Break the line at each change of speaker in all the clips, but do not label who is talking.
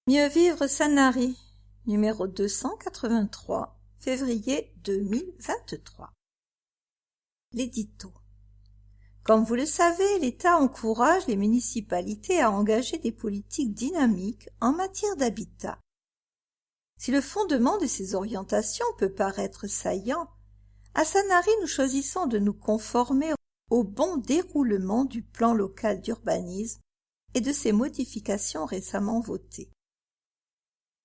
Mieux vivre Sanary, numéro 283, février 2023. L'édito. Comme vous le savez, l'État encourage les municipalités à engager des politiques dynamiques en matière d'habitat. Si le fondement de ces orientations peut paraître saillant, à Sanary nous choisissons de nous conformer au bon déroulement du plan local d'urbanisme et de ses modifications récemment votées.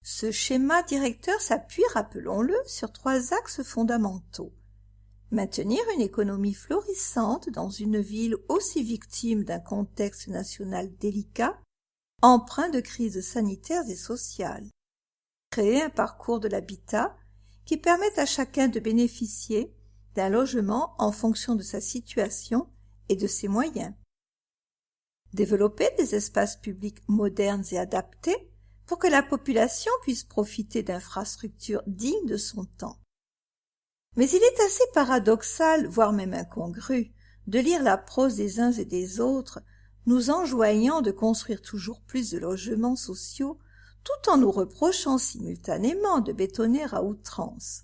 Ce schéma directeur s'appuie, rappelons-le, sur 3 axes fondamentaux. Maintenir une économie florissante dans une ville aussi victime d'un contexte national délicat, empreint de crises sanitaires et sociales. Créer un parcours de l'habitat qui permette à chacun de bénéficier d'un logement en fonction de sa situation et de ses moyens. Développer des espaces publics modernes et adaptés pour que la population puisse profiter d'infrastructures dignes de son temps. Mais il est assez paradoxal, voire même incongru, de lire la prose des uns et des autres, nous enjoignant de construire toujours plus de logements sociaux, tout en nous reprochant simultanément de bétonner à outrance.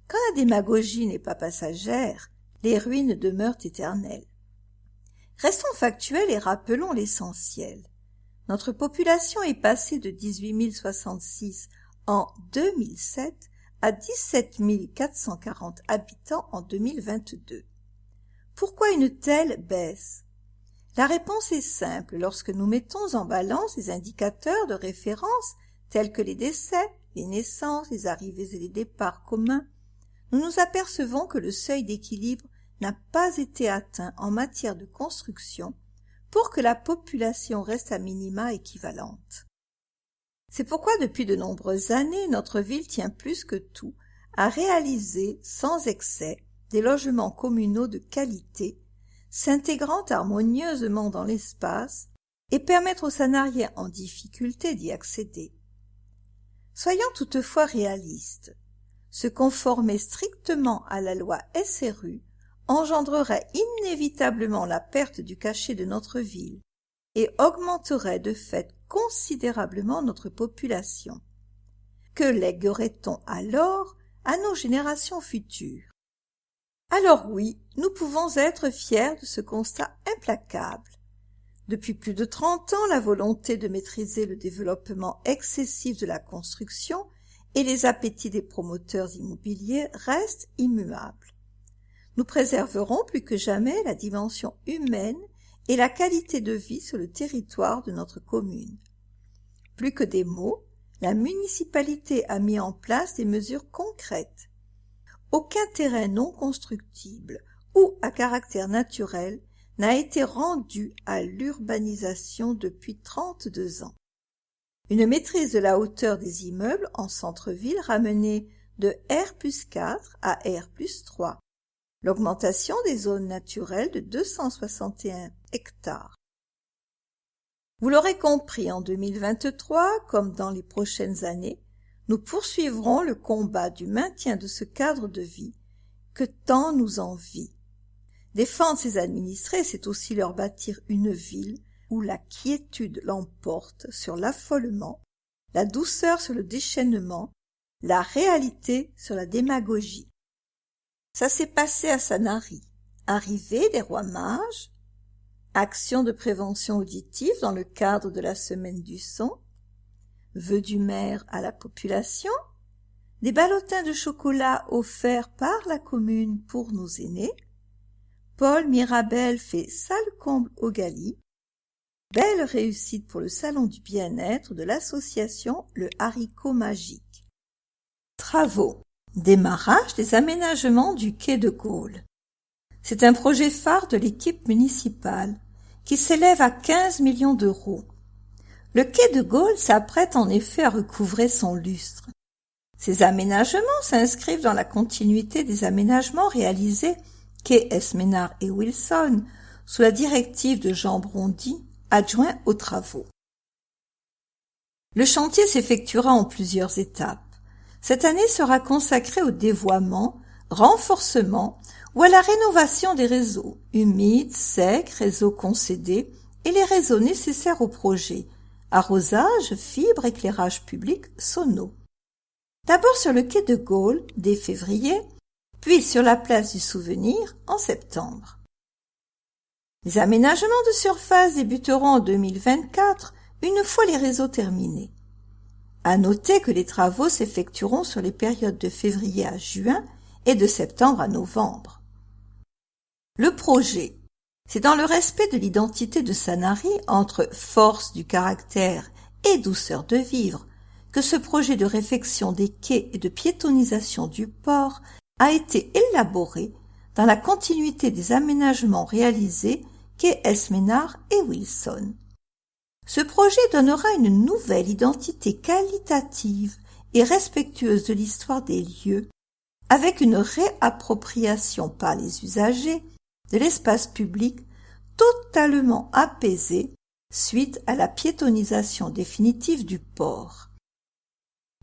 Quand la démagogie n'est pas passagère, les ruines demeurent éternelles. Restons factuels et rappelons l'essentiel. Notre population est passée de 18 066 en 2007 à 17 440 habitants en 2022. Pourquoi une telle baisse? La réponse est simple lorsque nous mettons en balance les indicateurs de référence tels que les décès, les naissances, les arrivées et les départs communs. Nous nous apercevons que le seuil d'équilibre n'a pas été atteint en matière de construction pour que la population reste à minima équivalente. C'est pourquoi depuis de nombreuses années, notre ville tient plus que tout à réaliser sans excès des logements communaux de qualité, s'intégrant harmonieusement dans l'espace et permettre aux Sanariens en difficulté d'y accéder. Soyons toutefois réalistes. Se conformer strictement à la loi SRU engendrerait inévitablement la perte du cachet de notre ville et augmenterait de fait considérablement notre population. Que léguerait-on alors à nos générations futures? Alors oui, nous pouvons être fiers de ce constat implacable. Depuis plus de 30 ans, la volonté de maîtriser le développement excessif de la construction et les appétits des promoteurs immobiliers restent immuables. Nous préserverons plus que jamais la dimension humaine et la qualité de vie sur le territoire de notre commune. Plus que des mots, la municipalité a mis en place des mesures concrètes. Aucun terrain non constructible ou à caractère naturel n'a été rendu à l'urbanisation depuis 32 ans. Une maîtrise de la hauteur des immeubles en centre-ville ramenée de R+4 à R+3. L'augmentation des zones naturelles de 261 hectares. Vous l'aurez compris, en 2023, comme dans les prochaines années, nous poursuivrons le combat du maintien de ce cadre de vie que tant nous envie. Défendre ses administrés, c'est aussi leur bâtir une ville où la quiétude l'emporte sur l'affolement, la douceur sur le déchaînement, la réalité sur la démagogie. Ça s'est passé à Sanary. Arrivée des rois mages, action de prévention auditive dans le cadre de la semaine du son, vœux du maire à la population, des ballotins de chocolat offerts par la commune pour nos aînés, Paul Mirabel fait salle comble au Gali, belle réussite pour le salon du bien-être de l'association Le Haricot Magique. Travaux. Démarrage des aménagements du quai de Gaulle. C'est un projet phare de l'équipe municipale qui s'élève à 15 millions d'euros. Le quai de Gaulle s'apprête en effet à recouvrer son lustre. Ces aménagements s'inscrivent dans la continuité des aménagements réalisés quai Esménard et Wilson sous la directive de Jean Brondy, adjoint aux travaux. Le chantier s'effectuera en plusieurs étapes. Cette année sera consacrée au dévoiement, renforcement ou à la rénovation des réseaux humides, secs, réseaux concédés et les réseaux nécessaires au projet, Arrosage, fibres, éclairage public, sono. D'abord sur le quai de Gaulle, dès février, puis sur la place du Souvenir, en septembre. Les aménagements de surface débuteront en 2024, une fois les réseaux terminés. À noter que les travaux s'effectueront sur les périodes de février à juin et de septembre à novembre. Le projet, c'est dans le respect de l'identité de Sanary entre force du caractère et douceur de vivre que ce projet de réfection des quais et de piétonisation du port a été élaboré dans la continuité des aménagements réalisés quai Esménard et Wilson. Ce projet donnera une nouvelle identité qualitative et respectueuse de l'histoire des lieux, avec une réappropriation par les usagers de l'espace public totalement apaisé suite à la piétonisation définitive du port.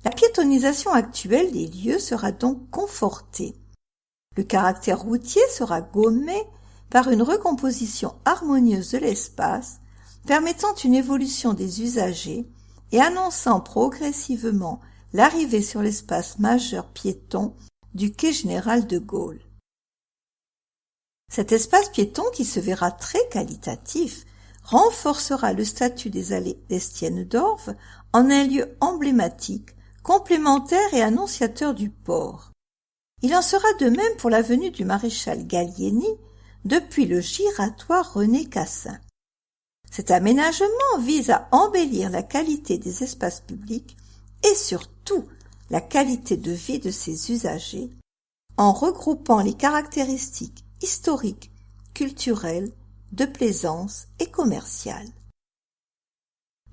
La piétonisation actuelle des lieux sera donc confortée. Le caractère routier sera gommé par une recomposition harmonieuse de l'espace, permettant une évolution des usagers et annonçant progressivement l'arrivée sur l'espace majeur piéton du quai général de Gaulle. Cet espace piéton, qui se verra très qualitatif, renforcera le statut des allées d'Estienne-d'Orves en un lieu emblématique, complémentaire et annonciateur du port. Il en sera de même pour l'avenue du maréchal Gallieni, depuis le giratoire René Cassin. Cet aménagement vise à embellir la qualité des espaces publics et surtout la qualité de vie de ses usagers, en regroupant les caractéristiques historiques, culturelles, de plaisance et commerciales.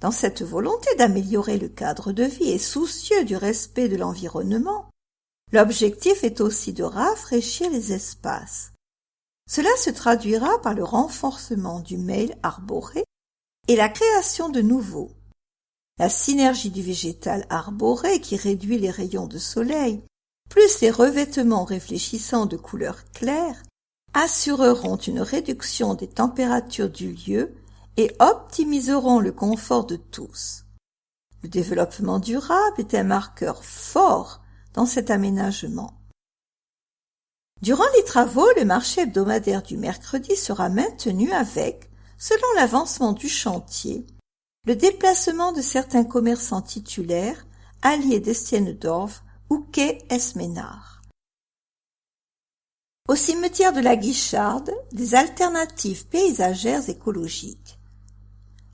Dans cette volonté d'améliorer le cadre de vie et soucieux du respect de l'environnement, l'objectif est aussi de rafraîchir les espaces. Cela se traduira par le renforcement du mail arboré et la création de nouveaux. La synergie du végétal arboré qui réduit les rayons de soleil, plus les revêtements réfléchissants de couleurs claires, assureront une réduction des températures du lieu et optimiseront le confort de tous. Le développement durable est un marqueur fort dans cet aménagement. Durant les travaux, le marché hebdomadaire du mercredi sera maintenu avec, selon l'avancement du chantier, le déplacement de certains commerçants titulaires, alliés d'Estienne-d'Orves ou quai Esménard. Au cimetière de la Guicharde, des alternatives paysagères écologiques.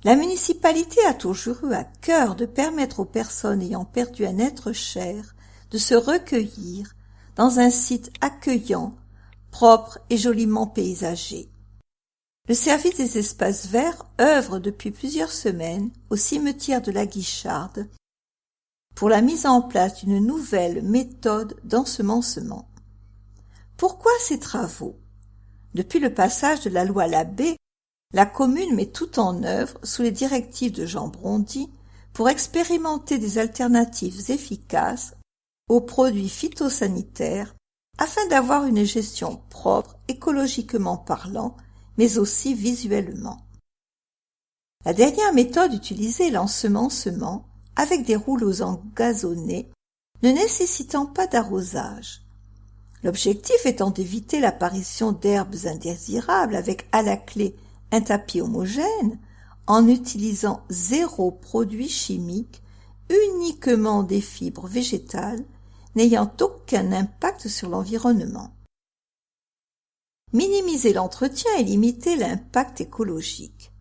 La municipalité a toujours eu à cœur de permettre aux personnes ayant perdu un être cher de se recueillir dans un site accueillant, propre et joliment paysagé. Le service des espaces verts œuvre depuis plusieurs semaines au cimetière de la Guicharde pour la mise en place d'une nouvelle méthode d'ensemencement. Pourquoi ces travaux? Depuis le passage de la loi Labbé, la commune met tout en œuvre sous les directives de Jean Brondy pour expérimenter des alternatives efficaces aux produits phytosanitaires afin d'avoir une gestion propre écologiquement parlant, mais aussi visuellement. La dernière méthode utilisée est l'ensemencement avec des rouleaux engazonnés ne nécessitant pas d'arrosage. L'objectif étant d'éviter l'apparition d'herbes indésirables avec à la clé un tapis homogène en utilisant 0 produit chimique, uniquement des fibres végétales n'ayant aucun impact sur l'environnement. Minimiser l'entretien et limiter l'impact écologique.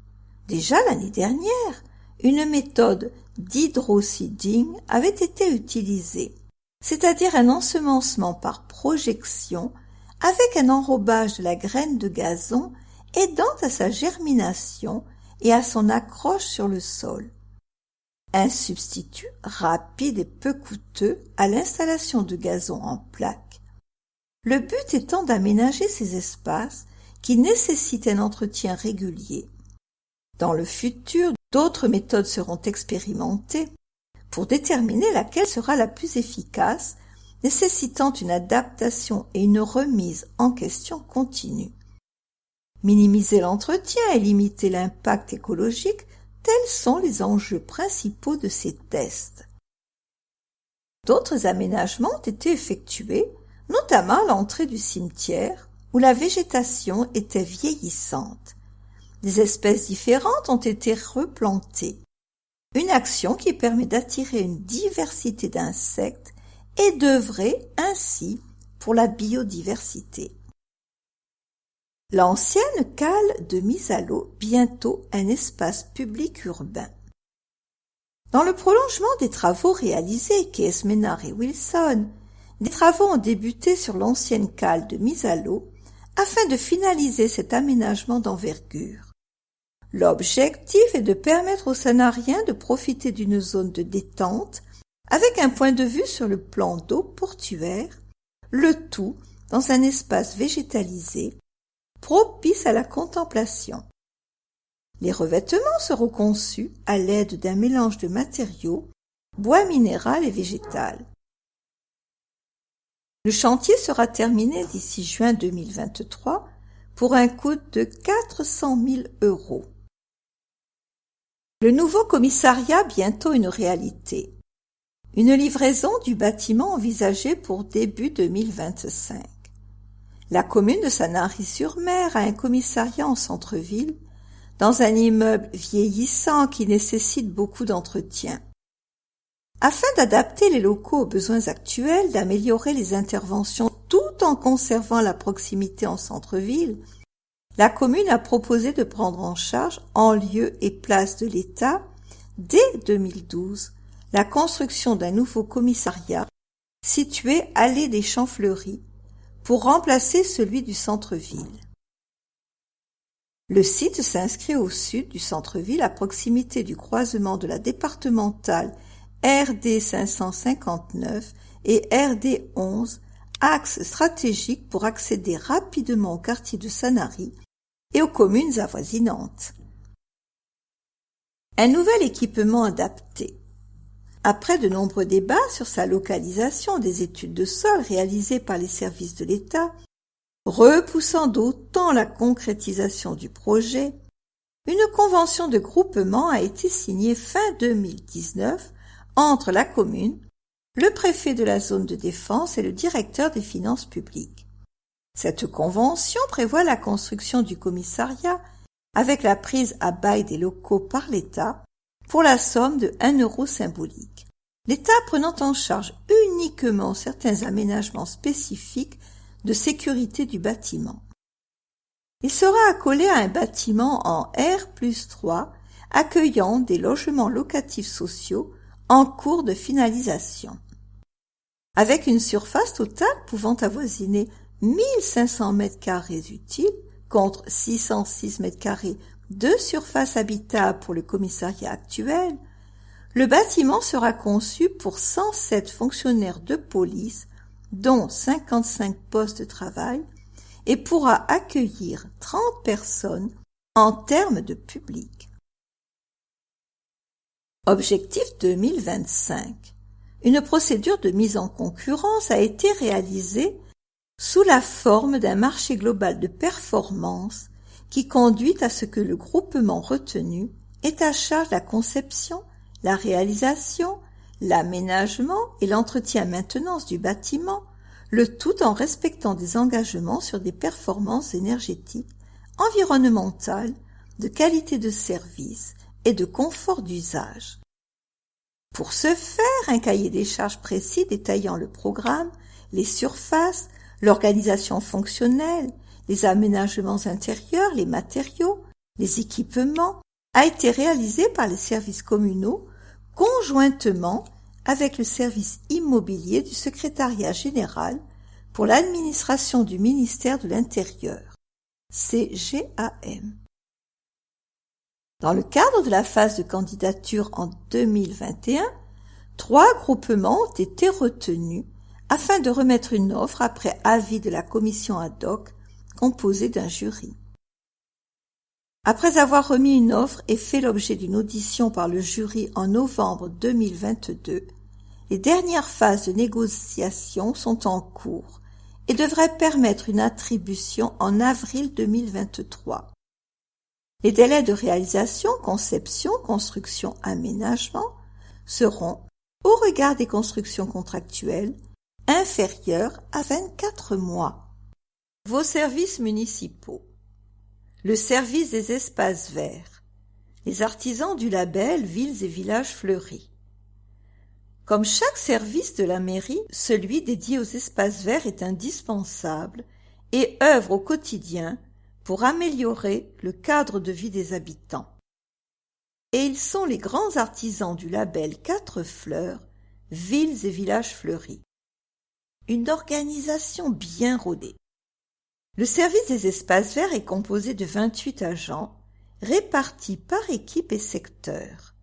Déjà l'année dernière, une méthode d'hydroseeding avait été utilisée, c'est-à-dire un ensemencement par projection avec un enrobage de la graine de gazon aidant à sa germination et à son accroche sur le sol. Un substitut rapide et peu coûteux à l'installation de gazon en plaques. Le but étant d'aménager ces espaces qui nécessitent un entretien régulier. Dans le futur, d'autres méthodes seront expérimentées pour déterminer laquelle sera la plus efficace, nécessitant une adaptation et une remise en question continue. Minimiser l'entretien et limiter l'impact écologique tels sont les enjeux principaux de ces tests. D'autres aménagements ont été effectués, notamment à l'entrée du cimetière, où la végétation était vieillissante. Des espèces différentes ont été replantées. Une action qui permet d'attirer une diversité d'insectes et d'œuvrer ainsi pour la biodiversité. L'ancienne cale de mise à l'eau, bientôt un espace public urbain. Dans le prolongement des travaux réalisés, Keyes Ménard et Wilson, des travaux ont débuté sur l'ancienne cale de mise à l'eau afin de finaliser cet aménagement d'envergure. L'objectif est de permettre aux Sanariens de profiter d'une zone de détente avec un point de vue sur le plan d'eau portuaire, le tout dans un espace végétalisé propice à la contemplation. Les revêtements seront conçus à l'aide d'un mélange de matériaux, bois minéral et végétal. Le chantier sera terminé d'ici juin 2023 pour un coût de 400 000 €. Le nouveau commissariat bientôt une réalité. Une livraison du bâtiment envisagée pour début 2025. La commune de Sanary-sur-Mer a un commissariat en centre-ville, dans un immeuble vieillissant qui nécessite beaucoup d'entretien. Afin d'adapter les locaux aux besoins actuels, d'améliorer les interventions tout en conservant la proximité en centre-ville, la commune a proposé de prendre en charge, en lieu et place de l'État, dès 2012, la construction d'un nouveau commissariat situé allée des Champs-Fleuris pour remplacer celui du centre-ville. Le site s'inscrit au sud du centre-ville à proximité du croisement de la départementale RD 559 et RD 11, axe stratégique pour accéder rapidement au quartier de Sanary et aux communes avoisinantes. Un nouvel équipement adapté. Après de nombreux débats sur sa localisation, des études de sol réalisées par les services de l'État, repoussant d'autant la concrétisation du projet, une convention de groupement a été signée fin 2019 entre la commune, le préfet de la zone de défense et le directeur des finances publiques. Cette convention prévoit la construction du commissariat avec la prise à bail des locaux par l'État pour la somme de 1 € symbolique. L'État prenant en charge uniquement certains aménagements spécifiques de sécurité du bâtiment. Il sera accolé à un bâtiment en R+3 accueillant des logements locatifs sociaux en cours de finalisation. Avec une surface totale pouvant avoisiner 1500 m² utiles contre 606 m² de surface habitable pour le commissariat actuel, le bâtiment sera conçu pour 107 fonctionnaires de police, dont 55 postes de travail, et pourra accueillir 30 personnes en termes de public. Objectif 2025. Une procédure de mise en concurrence a été réalisée sous la forme d'un marché global de performance qui conduit à ce que le groupement retenu ait à charge la conception, la réalisation, l'aménagement et l'entretien maintenance du bâtiment, le tout en respectant des engagements sur des performances énergétiques, environnementales, de qualité de service et de confort d'usage. Pour ce faire, un cahier des charges précis détaillant le programme, les surfaces, l'organisation fonctionnelle, les aménagements intérieurs, les matériaux, les équipements, a été réalisé par les services communaux conjointement avec le service immobilier du secrétariat général pour l'administration du ministère de l'Intérieur, CGAM. Dans le cadre de la phase de candidature en 2021, 3 groupements ont été retenus afin de remettre une offre après avis de la commission ad hoc composée d'un jury. Après avoir remis une offre et fait l'objet d'une audition par le jury en novembre 2022, les dernières phases de négociation sont en cours et devraient permettre une attribution en avril 2023. Les délais de réalisation, conception, construction, aménagement seront, au regard des constructions contractuelles, inférieurs à 24 mois. Vos services municipaux. Le service des espaces verts. Les artisans du label Villes et Villages Fleuris. Comme chaque service de la mairie, celui dédié aux espaces verts est indispensable et œuvre au quotidien pour améliorer le cadre de vie des habitants. Et ils sont les grands artisans du label 4 fleurs, Villes et Villages Fleuris. Une organisation bien rodée. Le service des espaces verts est composé de 28 agents, répartis par équipe et secteur.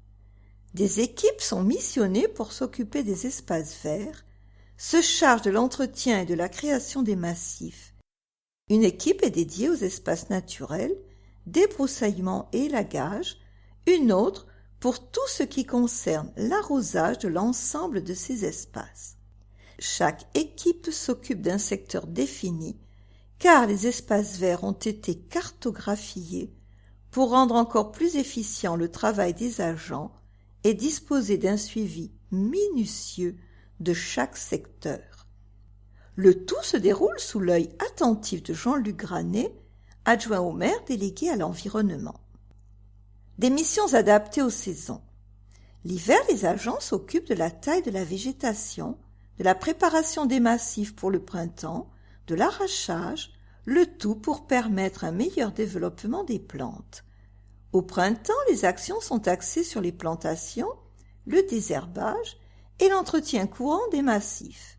Des équipes sont missionnées pour s'occuper des espaces verts, se chargent de l'entretien et de la création des massifs. Une équipe est dédiée aux espaces naturels, débroussaillement et élagage, une autre pour tout ce qui concerne l'arrosage de l'ensemble de ces espaces. Chaque équipe s'occupe d'un secteur défini, car les espaces verts ont été cartographiés pour rendre encore plus efficient le travail des agents et disposer d'un suivi minutieux de chaque secteur. Le tout se déroule sous l'œil attentif de Jean-Luc Granet, adjoint au maire délégué à l'environnement. Des missions adaptées aux saisons. L'hiver, les agents s'occupent de la taille de la végétation, de la préparation des massifs pour le printemps, de l'arrachage, le tout pour permettre un meilleur développement des plantes. Au printemps, les actions sont axées sur les plantations, le désherbage et l'entretien courant des massifs.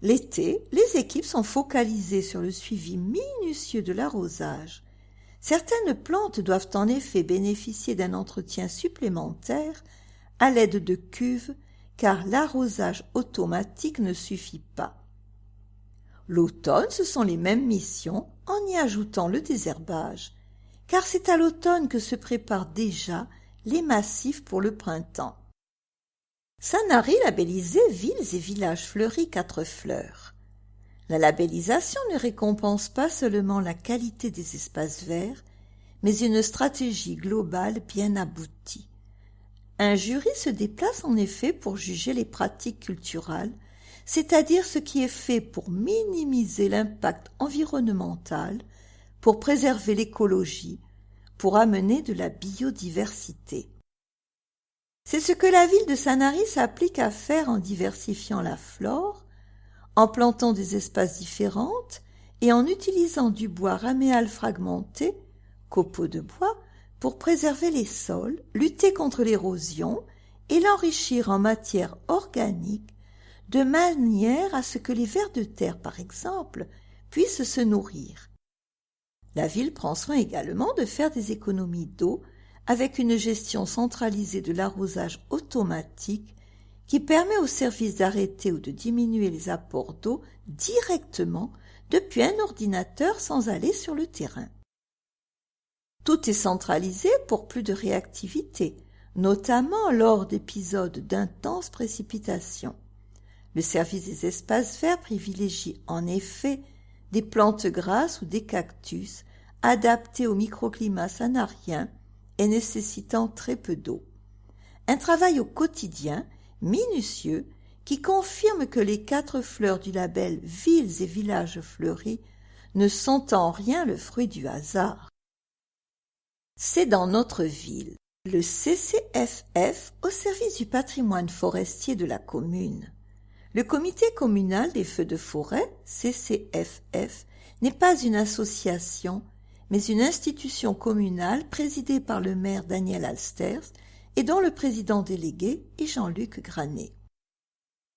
L'été, les équipes sont focalisées sur le suivi minutieux de l'arrosage. Certaines plantes doivent en effet bénéficier d'un entretien supplémentaire à l'aide de cuves, car l'arrosage automatique ne suffit pas. L'automne, ce sont les mêmes missions, en y ajoutant le désherbage, car c'est à l'automne que se préparent déjà les massifs pour le printemps. Sanary labellisé Villes et Villages Fleuris 4 fleurs. La labellisation ne récompense pas seulement la qualité des espaces verts, mais une stratégie globale bien aboutie. Un jury se déplace en effet pour juger les pratiques culturales, c'est-à-dire ce qui est fait pour minimiser l'impact environnemental, pour préserver l'écologie, pour amener de la biodiversité. C'est ce que la ville de Sanary s'applique à faire en diversifiant la flore, en plantant des espaces différents et en utilisant du bois raméal fragmenté, copeaux de bois, pour préserver les sols, lutter contre l'érosion et l'enrichir en matière organique, de manière à ce que les vers de terre, par exemple, puissent se nourrir. La ville prend soin également de faire des économies d'eau avec une gestion centralisée de l'arrosage automatique qui permet aux services d'arrêter ou de diminuer les apports d'eau directement depuis un ordinateur sans aller sur le terrain. Tout est centralisé pour plus de réactivité, notamment lors d'épisodes d'intenses précipitations. Le service des espaces verts privilégie en effet des plantes grasses ou des cactus adaptés au microclimat sanarien et nécessitant très peu d'eau. Un travail au quotidien, minutieux, qui confirme que les 4 fleurs du label Villes et Villages Fleuris ne sont en rien le fruit du hasard. C'est dans notre ville, le CCFF au service du patrimoine forestier de la commune. Le comité communal des feux de forêt, CCFF, n'est pas une association, mais une institution communale présidée par le maire Daniel Alsters et dont le président délégué est Jean-Luc Granet.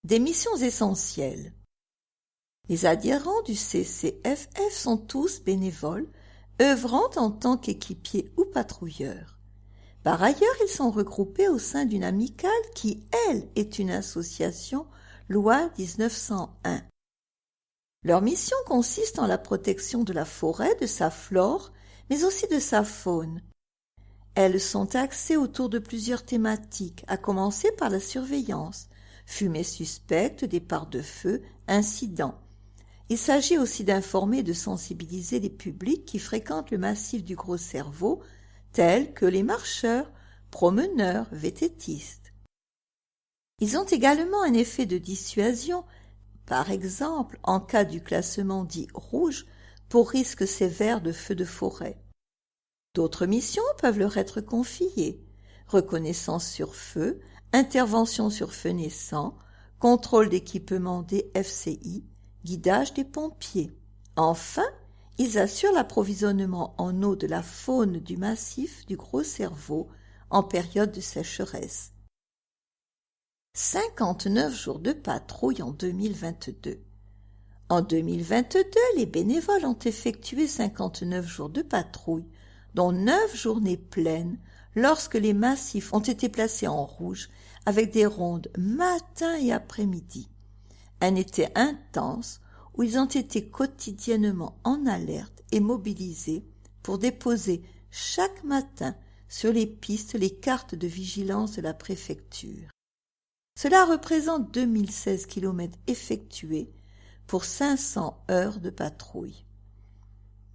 Des missions essentielles. Les adhérents du CCFF sont tous bénévoles, œuvrant en tant qu'équipiers ou patrouilleurs. Par ailleurs, ils sont regroupés au sein d'une amicale qui, elle, est une association loi 1901. Leur mission consiste en la protection de la forêt, de sa flore, mais aussi de sa faune. Elles sont axées autour de plusieurs thématiques, à commencer par la surveillance, fumée suspecte, départ de feu, incidents. Il s'agit aussi d'informer et de sensibiliser les publics qui fréquentent le massif du Gros Cerveau, tels que les marcheurs, promeneurs, vététistes. Ils ont également un effet de dissuasion, par exemple en cas du classement dit rouge pour risque sévère de feux de forêt. D'autres missions peuvent leur être confiées: reconnaissance sur feu, intervention sur feu naissant, contrôle d'équipement des FCI, guidage des pompiers. Enfin, ils assurent l'approvisionnement en eau de la faune du massif du Gros Cerveau en période de sécheresse. 59 jours de patrouille en 2022. En 2022, les bénévoles ont effectué 59 jours de patrouille, dont 9 journées pleines, lorsque les massifs ont été placés en rouge avec des rondes matin et après-midi. Un été intense où ils ont été quotidiennement en alerte et mobilisés pour déposer chaque matin sur les pistes les cartes de vigilance de la préfecture. Cela représente 2016 km effectués pour 500 heures de patrouille.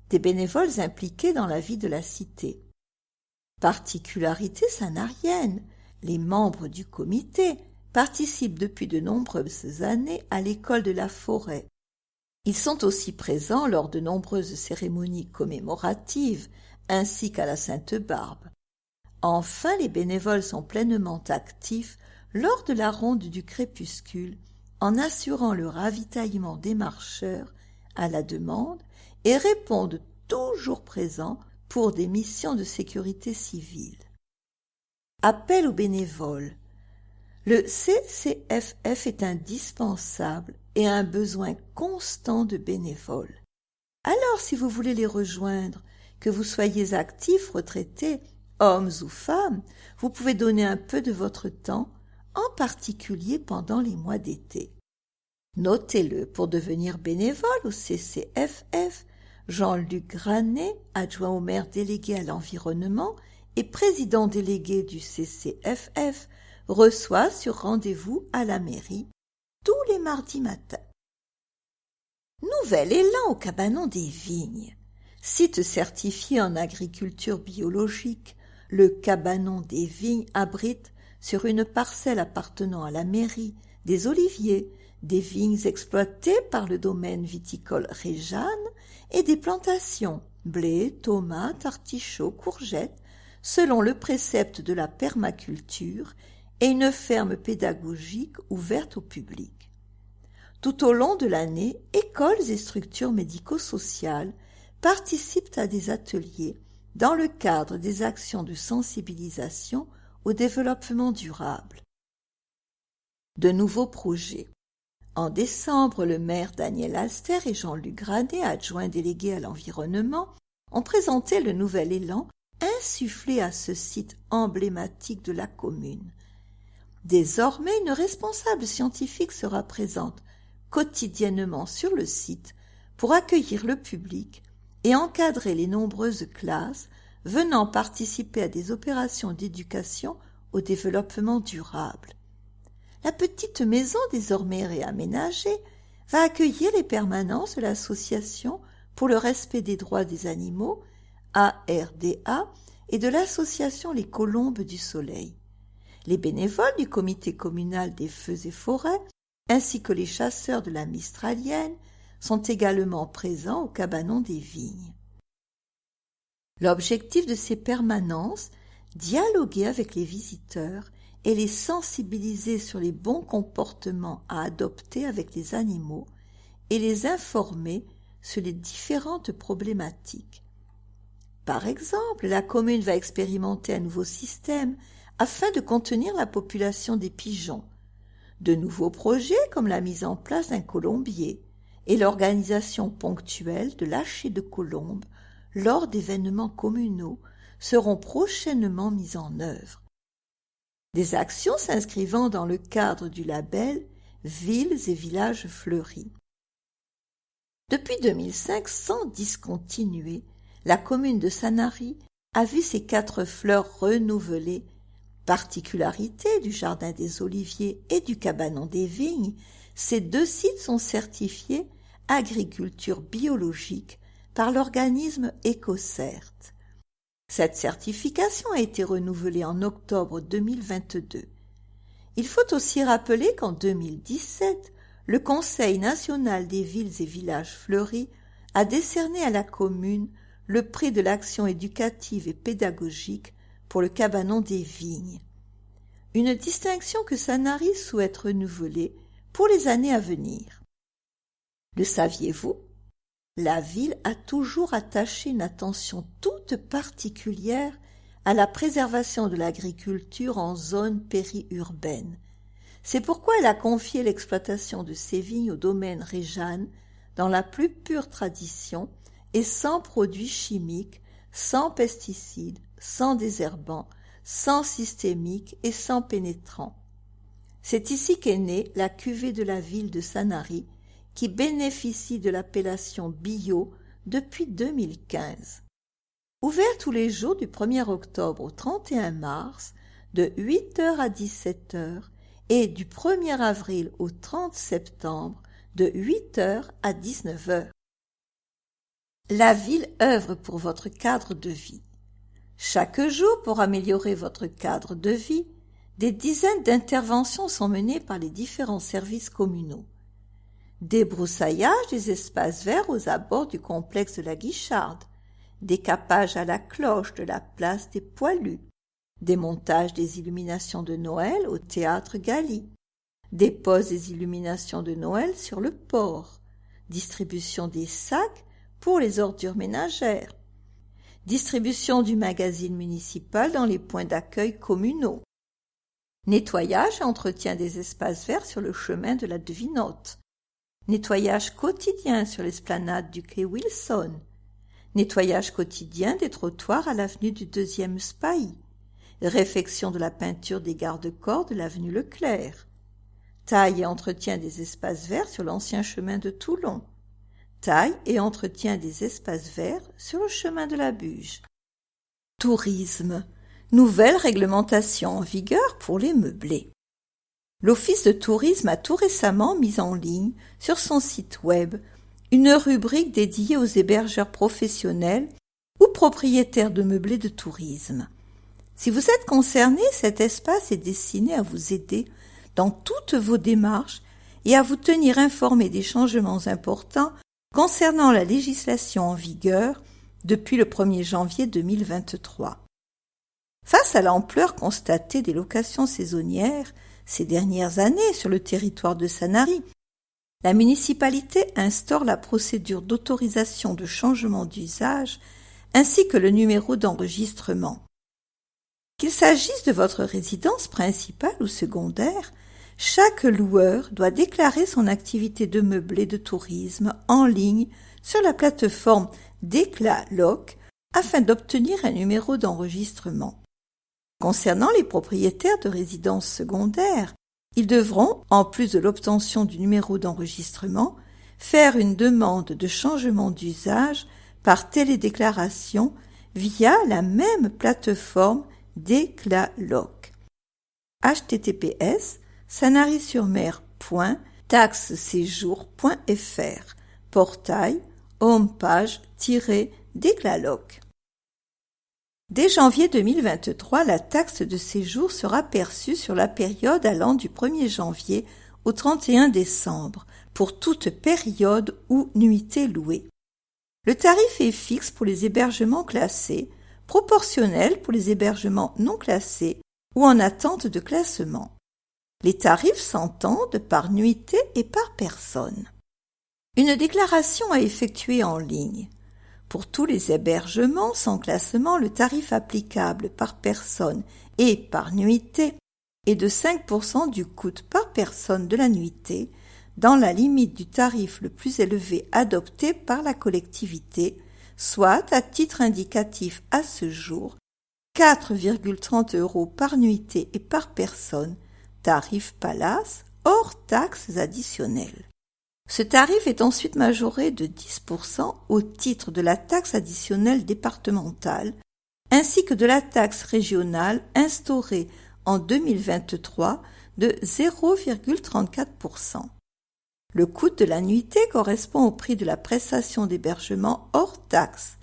Des bénévoles impliqués dans la vie de la cité. Particularité sanarienne, les membres du comité participent depuis de nombreuses années à l'école de la forêt. Ils sont aussi présents lors de nombreuses cérémonies commémoratives ainsi qu'à la Sainte-Barbe. Enfin, les bénévoles sont pleinement actifs lors de la ronde du crépuscule en assurant le ravitaillement des marcheurs à la demande et répondent toujours présents pour des missions de sécurité civile. Appel aux bénévoles. Le CCFF est indispensable et a un besoin constant de bénévoles. Alors, si vous voulez les rejoindre, que vous soyez actifs, retraités, hommes ou femmes, vous pouvez donner un peu de votre temps, en particulier pendant les mois d'été. Notez-le, pour devenir bénévole au CCFF, Jean-Luc Granet, adjoint au maire délégué à l'environnement et président délégué du CCFF, reçoit sur rendez-vous à la mairie tous les mardis matins. Nouvel élan au Cabanon des Vignes. Site certifié en agriculture biologique, le Cabanon des Vignes abrite, sur une parcelle appartenant à la mairie, des oliviers, des vignes exploitées par le domaine viticole Réjeanne et des plantations, blé, tomates, artichauts, courgettes, selon le précepte de la permaculture et une ferme pédagogique ouverte au public. Tout au long de l'année, écoles et structures médico-sociales participent à des ateliers dans le cadre des actions de sensibilisation au développement durable. De nouveaux projets. En décembre, le maire Daniel Alster et Jean-Luc Granet, adjoint délégué à l'environnement, ont présenté le nouvel élan insufflé à ce site emblématique de la commune. Désormais, une responsable scientifique sera présente quotidiennement sur le site pour accueillir le public et encadrer les nombreuses classes venant participer à des opérations d'éducation au développement durable. La petite maison désormais réaménagée va accueillir les permanences de l'association pour le respect des droits des animaux, ARDA, et de l'association Les Colombes du Soleil. Les bénévoles du comité communal des feux et forêts, ainsi que les chasseurs de la Mistralienne, sont également présents au Cabanon des Vignes. L'objectif de ces permanences, dialoguer avec les visiteurs et les sensibiliser sur les bons comportements à adopter avec les animaux et les informer sur les différentes problématiques. Par exemple, la commune va expérimenter un nouveau système afin de contenir la population des pigeons. De nouveaux projets comme la mise en place d'un colombier et l'organisation ponctuelle de lâchers de colombes lors d'événements communaux seront prochainement mis en œuvre. Des actions s'inscrivant dans le cadre du label Villes et villages fleuris. Depuis 2005, sans discontinuer, la commune de Sanary a vu ses 4 fleurs renouvelées. Particularité du Jardin des Oliviers et du Cabanon des Vignes, ces 2 sites sont certifiés agriculture biologique par l'organisme EcoCert. Cette certification a été renouvelée en octobre 2022. Il faut aussi rappeler qu'en 2017, le Conseil national des villes et villages fleuris a décerné à la commune le prix de l'action éducative et pédagogique pour le cabanon des vignes. Une distinction que Sanary souhaite renouveler pour les années à venir. Le saviez-vous ? La ville a toujours attaché une attention toute particulière à la préservation de l'agriculture en zone périurbaine. C'est pourquoi elle a confié l'exploitation de ses vignes au domaine Réjeanne dans la plus pure tradition et sans produits chimiques, sans pesticides, sans désherbants, sans systémiques et sans pénétrants. C'est ici qu'est née la cuvée de la ville de Sanary, qui bénéficie de l'appellation bio depuis 2015. Ouvert tous les jours du 1er octobre au 31 mars, de 8h à 17h, et du 1er avril au 30 septembre, de 8h à 19h. La ville œuvre pour votre cadre de vie. Chaque jour, pour améliorer votre cadre de vie, des dizaines d'interventions sont menées par les différents services communaux. Débroussaillage des espaces verts aux abords du complexe de la Guicharde, décapage à la cloche de la place des Poilus, démontage des illuminations de Noël au théâtre Galy, dépose des illuminations de Noël sur le port, distribution des sacs pour les ordures ménagères, distribution du magazine municipal dans les points d'accueil communaux, nettoyage et entretien des espaces verts sur le chemin de la Devinotte, nettoyage quotidien sur l'esplanade du quai Wilson, nettoyage quotidien des trottoirs à l'avenue du 2e Spahis, réfection de la peinture des garde-corps de l'avenue Leclerc, taille et entretien des espaces verts sur l'ancien chemin de Toulon, taille et entretien des espaces verts sur le chemin de la Buge. Tourisme, nouvelle réglementation en vigueur pour les meublés. L'Office de tourisme a tout récemment mis en ligne sur son site web une rubrique dédiée aux hébergeurs professionnels ou propriétaires de meublés de tourisme. Si vous êtes concerné, cet espace est destiné à vous aider dans toutes vos démarches et à vous tenir informé des changements importants concernant la législation en vigueur depuis le 1er janvier 2023. Face à l'ampleur constatée des locations saisonnières ces dernières années sur le territoire de Sanary, la municipalité instaure la procédure d'autorisation de changement d'usage ainsi que le numéro d'enregistrement. Qu'il s'agisse de votre résidence principale ou secondaire, chaque loueur doit déclarer son activité de meublé de tourisme en ligne sur la plateforme Déclaloc afin d'obtenir un numéro d'enregistrement. Concernant les propriétaires de résidences secondaires, ils devront, en plus de l'obtention du numéro d'enregistrement, faire une demande de changement d'usage par télédéclaration via la même plateforme Déclaloc. https://sanarysurmer.taxeséjour.fr portail homepage-déclaloc. Dès janvier 2023, la taxe de séjour sera perçue sur la période allant du 1er janvier au 31 décembre, pour toute période ou nuitée louée. Le tarif est fixe pour les hébergements classés, proportionnel pour les hébergements non classés ou en attente de classement. Les tarifs s'entendent par nuitée et par personne. Une déclaration à effectuer en ligne. Pour tous les hébergements sans classement, le tarif applicable par personne et par nuitée est de 5% du coût par personne de la nuitée, dans la limite du tarif le plus élevé adopté par la collectivité, soit, à titre indicatif à ce jour, 4,30 € par nuitée et par personne, tarif Palace, hors taxes additionnelles. Ce tarif est ensuite majoré de 10% au titre de la taxe additionnelle départementale ainsi que de la taxe régionale instaurée en 2023 de 0,34%. Le coût de la nuitée correspond au prix de la prestation d'hébergement hors taxe.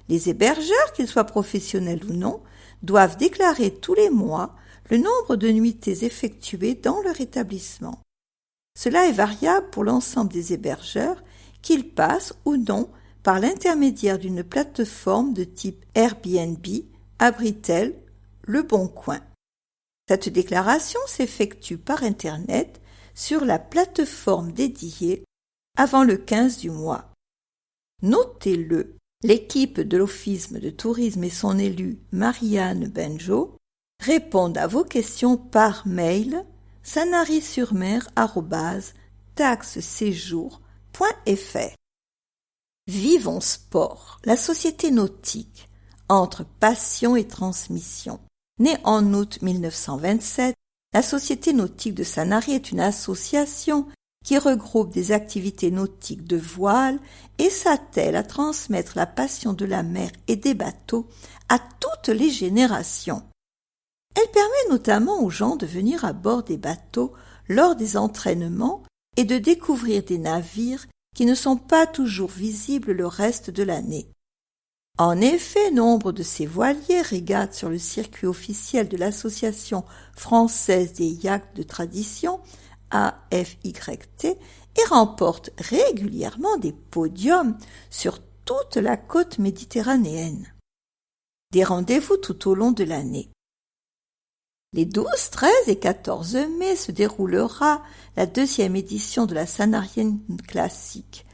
Les hébergeurs, qu'ils soient professionnels ou non, doivent déclarer tous les mois le nombre de nuitées effectuées dans leur établissement. Cela est variable pour l'ensemble des hébergeurs, qu'ils passent ou non par l'intermédiaire d'une plateforme de type Airbnb, Abritel, Le Bon Coin. Cette déclaration s'effectue par Internet sur la plateforme dédiée avant le 15 du mois. Notez-le, l'équipe de l'Office de tourisme et son élue Marianne Benjo répondent à vos questions par mail sanary-sur-mer@taxeséjour.fr. Vivons Sport, la société nautique, entre passion et transmission. Née en août 1927, la Société nautique de Sanary est une association qui regroupe des activités nautiques de voile et s'attelle à transmettre la passion de la mer et des bateaux à toutes les générations. Elle permet notamment aux gens de venir à bord des bateaux lors des entraînements et de découvrir des navires qui ne sont pas toujours visibles le reste de l'année. En effet, nombre de ces voiliers régatent sur le circuit officiel de l'Association française des yachts de tradition, AFYT, et remportent régulièrement des podiums sur toute la côte méditerranéenne. Des rendez-vous tout au long de l'année. Les 12, 13 et 14 mai se déroulera la 2e édition de la Sanarienne classique.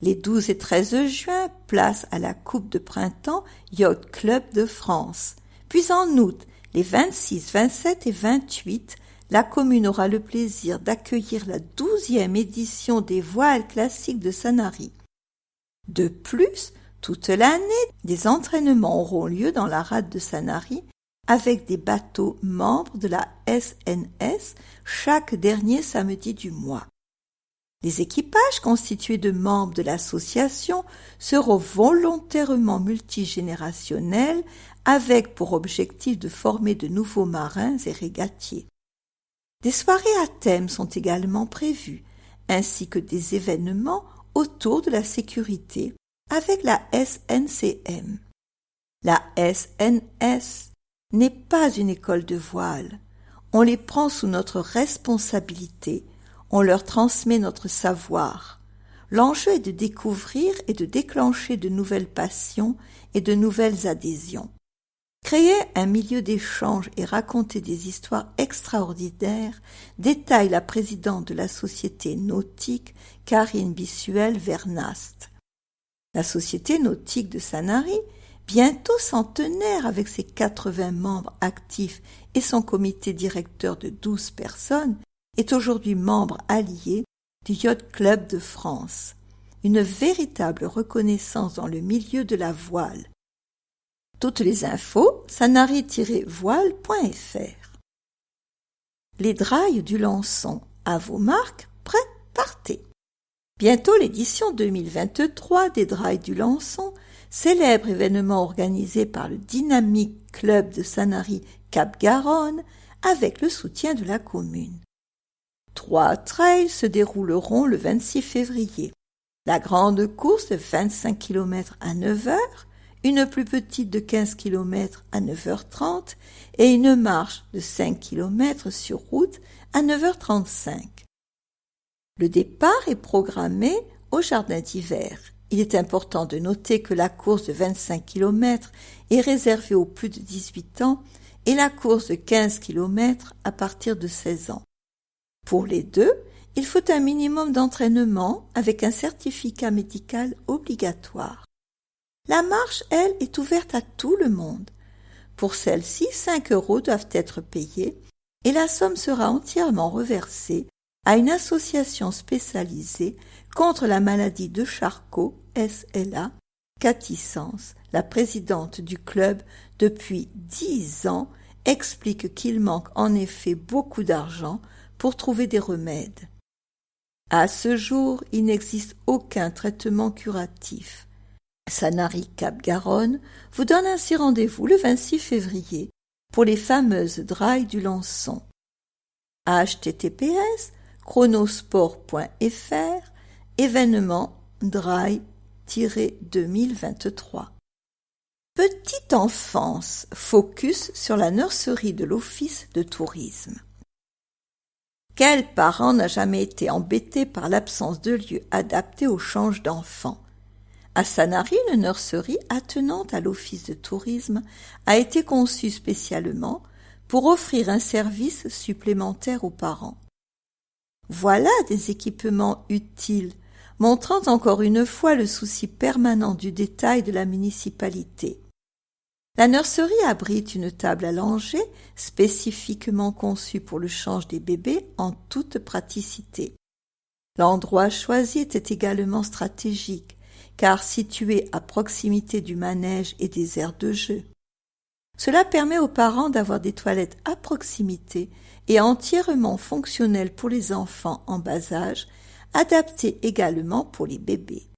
Les 12 et 13 juin, place à la Coupe de printemps Yacht Club de France. Puis en août, les 26, 27 et 28, la commune aura le plaisir d'accueillir la 12e édition des voiles classiques de Sanary. De plus, toute l'année, des entraînements auront lieu dans la rade de Sanary avec des bateaux membres de la SNS chaque dernier samedi du mois. Les équipages constitués de membres de l'association seront volontairement multigénérationnels avec pour objectif de former de nouveaux marins et régatiers. Des soirées à thème sont également prévues, ainsi que des événements autour de la sécurité avec la SNCM. La SNS n'est pas une école de voile. On les prend sous notre responsabilité. On leur transmet notre savoir. L'enjeu est de découvrir et de déclencher de nouvelles passions et de nouvelles adhésions. Créer un milieu d'échange et raconter des histoires extraordinaires, détaille la présidente de la Société nautique, Karine Bissuel-Vernast. La Société nautique de Sanary, bientôt centenaire avec ses 80 membres actifs et son comité directeur de 12 personnes, est aujourd'hui membre allié du Yacht Club de France, une véritable reconnaissance dans le milieu de la voile. Toutes les infos, sanary-voile.fr. Les drailles du Lançon, à vos marques, prêts, partez. Bientôt l'édition 2023 des drailles du Lançon, célèbre événement organisé par le dynamique club de Sanary Cap-Garonne avec le soutien de la commune. 3 trails se dérouleront le 26 février. La grande course de 25 km à 9 h, une plus petite de 15 km à 9h30 et une marche de 5 km sur route à 9h35. Le départ est programmé au jardin d'hiver. Il est important de noter que la course de 25 km est réservée aux plus de 18 ans et la course de 15 km à partir de 16 ans. Pour les deux, il faut un minimum d'entraînement avec un certificat médical obligatoire. La marche, elle, est ouverte à tout le monde. Pour celle-ci, 5 € doivent être payés et la somme sera entièrement reversée à une association spécialisée contre la maladie de Charcot, SLA, Cathy Sens, la présidente du club depuis 10 ans, explique qu'il manque en effet beaucoup d'argent pour trouver des remèdes. À ce jour, il n'existe aucun traitement curatif. Sanary Cap-Garonne vous donne ainsi rendez-vous le 26 février pour les fameuses drailles du Lançon. https://chronosport.fr Événement Dry-2023. Petite enfance, focus sur la nurserie de l'Office de tourisme. Quel parent n'a jamais été embêté par l'absence de lieu adapté au change d'enfant? À Sanary, une nurserie attenante à l'Office de tourisme a été conçue spécialement pour offrir un service supplémentaire aux parents. Voilà des équipements utiles, montrant encore une fois le souci permanent du détail de la municipalité. La nurserie abrite une table allongée spécifiquement conçue pour le change des bébés en toute praticité. L'endroit choisi était également stratégique, car situé à proximité du manège et des aires de jeu. Cela permet aux parents d'avoir des toilettes à proximité et entièrement fonctionnelles pour les enfants en bas âge, adaptées également pour les bébés.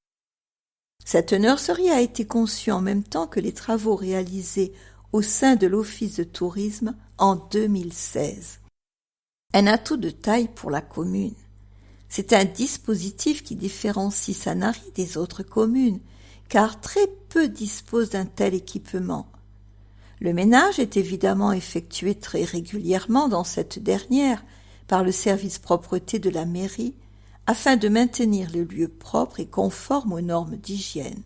Cette nurserie a été conçue en même temps que les travaux réalisés au sein de l'Office de tourisme en 2016. Un atout de taille pour la commune. C'est un dispositif qui différencie Sanary des autres communes, car très peu disposent d'un tel équipement. Le ménage est évidemment effectué très régulièrement dans cette dernière par le service propreté de la mairie, afin de maintenir le lieu propre et conforme aux normes d'hygiène.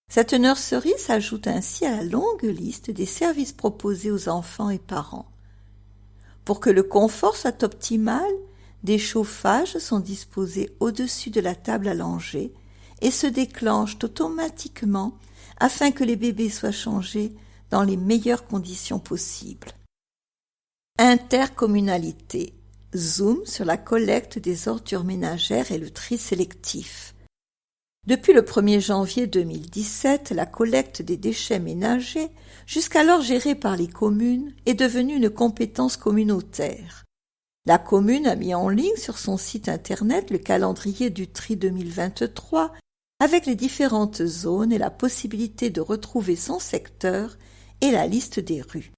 Cette nurserie s'ajoute ainsi à la longue liste des services proposés aux enfants et parents. Pour que le confort soit optimal, des chauffages sont disposés au-dessus de la table allongée et se déclenchent automatiquement afin que les bébés soient changés dans les meilleures conditions possibles. Intercommunalité. Zoom sur la collecte des ordures ménagères et le tri sélectif. Depuis le 1er janvier 2017, la collecte des déchets ménagers, jusqu'alors gérée par les communes, est devenue une compétence communautaire. La commune a mis en ligne sur son site internet le calendrier du tri 2023 avec les différentes zones et la possibilité de retrouver son secteur et la liste des rues.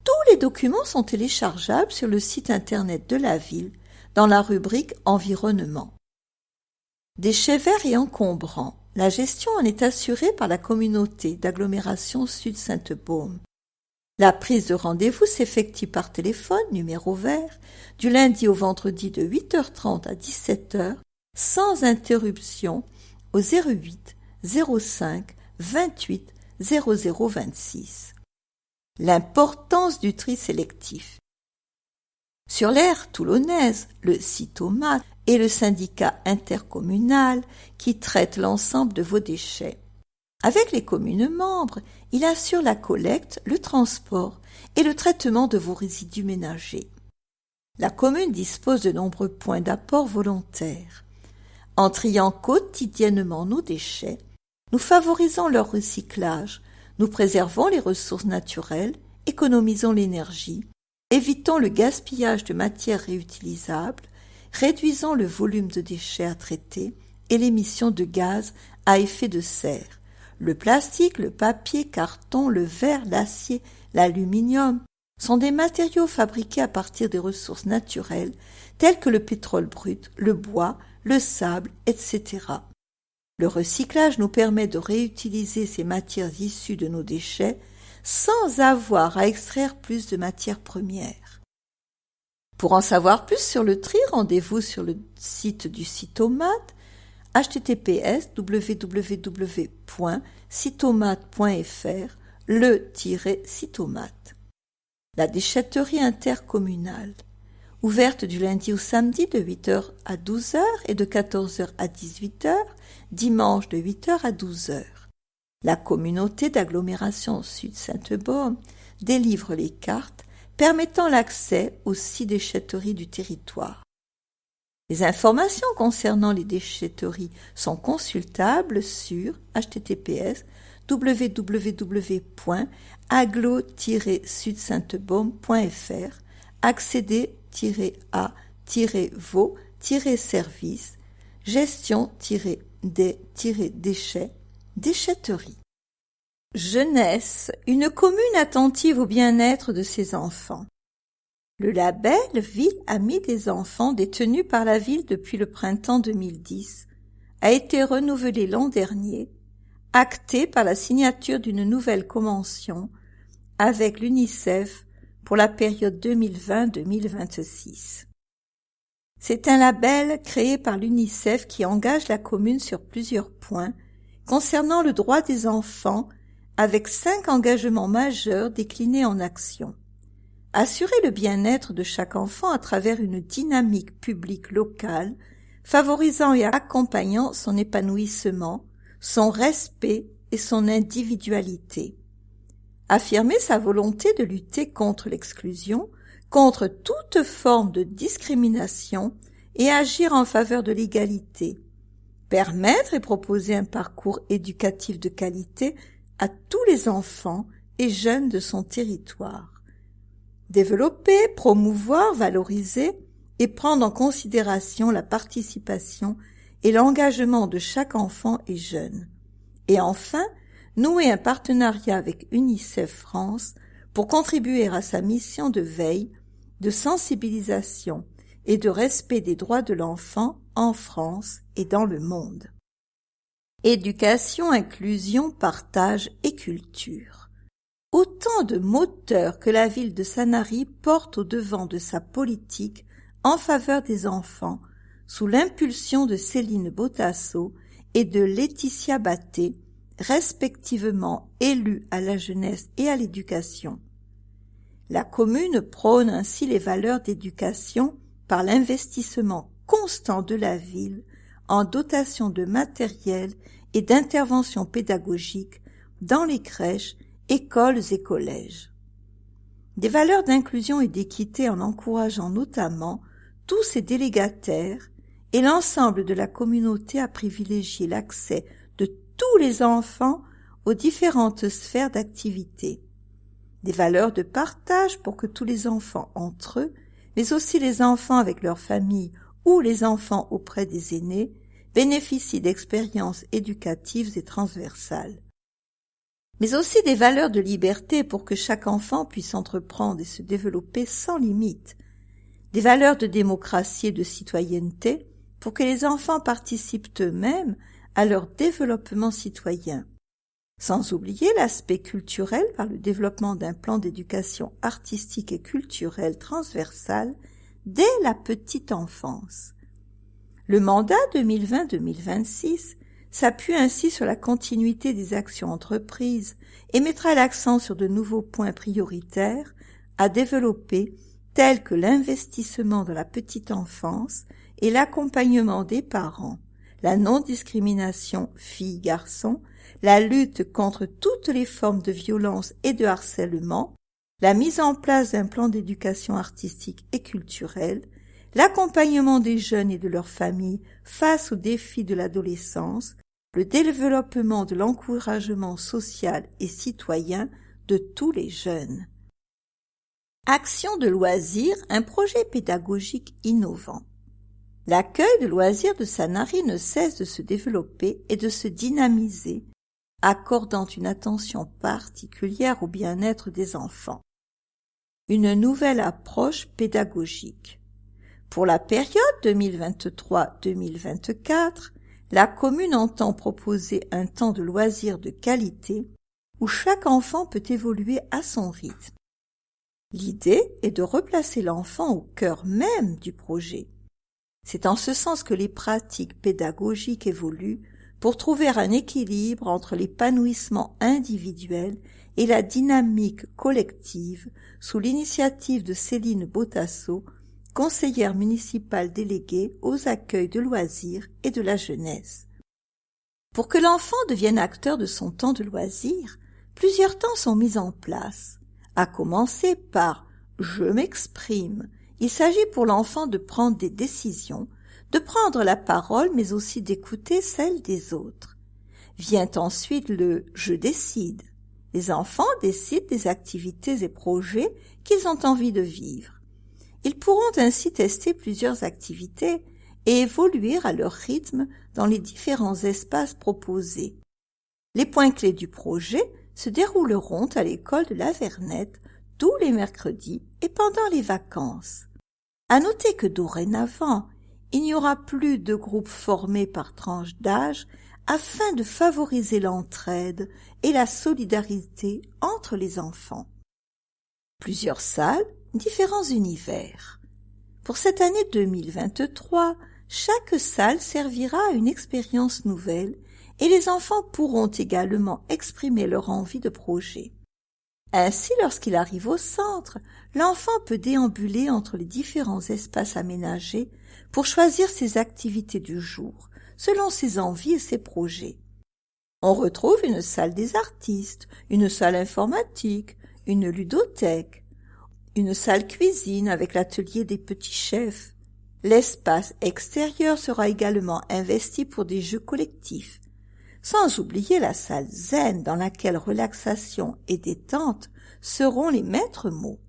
Tous les documents sont téléchargeables sur le site internet de la ville dans la rubrique Environnement. Déchets verts et encombrants. La gestion en est assurée par la communauté d'agglomération Sud-Sainte-Baume. La prise de rendez-vous s'effectue par téléphone, numéro vert, du lundi au vendredi de 8h30 à 17h, sans interruption, au 08 05 28 0026. L'importance du tri sélectif. Sur l'aire toulonnaise, le Citomat est le syndicat intercommunal qui traite l'ensemble de vos déchets. Avec les communes membres, il assure la collecte, le transport et le traitement de vos résidus ménagers. La commune dispose de nombreux points d'apport volontaires. En triant quotidiennement nos déchets, nous favorisons leur recyclage, nous préservons les ressources naturelles, économisons l'énergie, évitons le gaspillage de matières réutilisables, réduisons le volume de déchets à traiter et l'émission de gaz à effet de serre. Le plastique, le papier, carton, le verre, l'acier, l'aluminium sont des matériaux fabriqués à partir des ressources naturelles telles que le pétrole brut, le bois, le sable, etc. Le recyclage nous permet de réutiliser ces matières issues de nos déchets sans avoir à extraire plus de matières premières. Pour en savoir plus sur le tri, rendez-vous sur le site du Citomat, https://www.citomat.fr, le-citomat. La déchetterie intercommunale, ouverte du lundi au samedi de 8h à 12h et de 14h à 18h, dimanche de 8h à 12h. La communauté d'agglomération Sud-Sainte-Baume délivre les cartes permettant l'accès aux 6 déchetteries du territoire. Les informations concernant les déchetteries sont consultables sur https://aglo-sud-sainte-baume.fr, accéder-à-vos-services, gestion-des-déchets, déchetterie. Jeunesse, une commune attentive au bien-être de ses enfants. Le label Ville amie des enfants détenu par la ville depuis le printemps 2010 a été renouvelé l'an dernier, acté par la signature d'une nouvelle convention avec l'UNICEF pour la période 2020-2026. C'est un label créé par l'UNICEF qui engage la commune sur plusieurs points concernant le droit des enfants avec 5 engagements majeurs déclinés en actions. Assurer le bien-être de chaque enfant à travers une dynamique publique locale, favorisant et accompagnant son épanouissement, son respect et son individualité. Affirmer sa volonté de lutter contre l'exclusion, contre toute forme de discrimination et agir en faveur de l'égalité. Permettre et proposer un parcours éducatif de qualité à tous les enfants et jeunes de son territoire. Développer, promouvoir, valoriser et prendre en considération la participation et l'engagement de chaque enfant et jeune. Et enfin, nouer un partenariat avec UNICEF France pour contribuer à sa mission de veille, de sensibilisation et de respect des droits de l'enfant en France et dans le monde. Éducation, inclusion, partage et culture. Autant de moteurs que la ville de Sanary porte au devant de sa politique en faveur des enfants, sous l'impulsion de Céline Botasso et de Laetitia Batté, respectivement élues à la jeunesse et à l'éducation. La commune prône ainsi les valeurs d'éducation par l'investissement constant de la ville en dotation de matériel et d'intervention pédagogique dans les crèches, écoles et collèges. Des valeurs d'inclusion et d'équité en encourageant notamment tous ses délégataires et l'ensemble de la communauté à privilégier l'accès de tous les enfants aux différentes sphères d'activité. Des valeurs de partage pour que tous les enfants entre eux, mais aussi les enfants avec leurs familles ou les enfants auprès des aînés, bénéficient d'expériences éducatives et transversales. Mais aussi des valeurs de liberté pour que chaque enfant puisse entreprendre et se développer sans limite. Des valeurs de démocratie et de citoyenneté pour que les enfants participent eux-mêmes à leur développement citoyen. Sans oublier l'aspect culturel par le développement d'un plan d'éducation artistique et culturelle transversale dès la petite enfance. Le mandat 2020-2026 s'appuie ainsi sur la continuité des actions entreprises et mettra l'accent sur de nouveaux points prioritaires à développer tels que l'investissement dans la petite enfance et l'accompagnement des parents, la non-discrimination filles-garçons, la lutte contre toutes les formes de violence et de harcèlement, la mise en place d'un plan d'éducation artistique et culturelle, l'accompagnement des jeunes et de leurs familles face aux défis de l'adolescence, le développement de l'encouragement social et citoyen de tous les jeunes. Action de loisirs, un projet pédagogique innovant. L'accueil de loisirs de Sanary ne cesse de se développer et de se dynamiser, accordant une attention particulière au bien-être des enfants. Une nouvelle approche pédagogique. Pour la période 2023-2024, la commune entend proposer un temps de loisirs de qualité où chaque enfant peut évoluer à son rythme. L'idée est de replacer l'enfant au cœur même du projet. C'est en ce sens que les pratiques pédagogiques évoluent pour trouver un équilibre entre l'épanouissement individuel et la dynamique collective sous l'initiative de Céline Botasso, conseillère municipale déléguée aux accueils de loisirs et de la jeunesse. Pour que l'enfant devienne acteur de son temps de loisirs, plusieurs temps sont mis en place, à commencer par « je m'exprime ». Il s'agit pour l'enfant de prendre des décisions, de prendre la parole mais aussi d'écouter celle des autres. Vient ensuite le « je décide ». Les enfants décident des activités et projets qu'ils ont envie de vivre. Ils pourront ainsi tester plusieurs activités et évoluer à leur rythme dans les différents espaces proposés. Les points clés du projet se dérouleront à l'école de la Vernette tous les mercredis et pendant les vacances. À noter que dorénavant, il n'y aura plus de groupes formés par tranche d'âge afin de favoriser l'entraide et la solidarité entre les enfants. Plusieurs salles, différents univers. Pour cette année 2023, chaque salle servira à une expérience nouvelle et les enfants pourront également exprimer leur envie de projet. Ainsi, lorsqu'il arrive au centre, l'enfant peut déambuler entre les différents espaces aménagés pour choisir ses activités du jour, selon ses envies et ses projets. On retrouve une salle des artistes, une salle informatique, une ludothèque, une salle cuisine avec l'atelier des petits chefs. L'espace extérieur sera également investi pour des jeux collectifs, sans oublier la salle zen dans laquelle relaxation et détente seront les maîtres mots.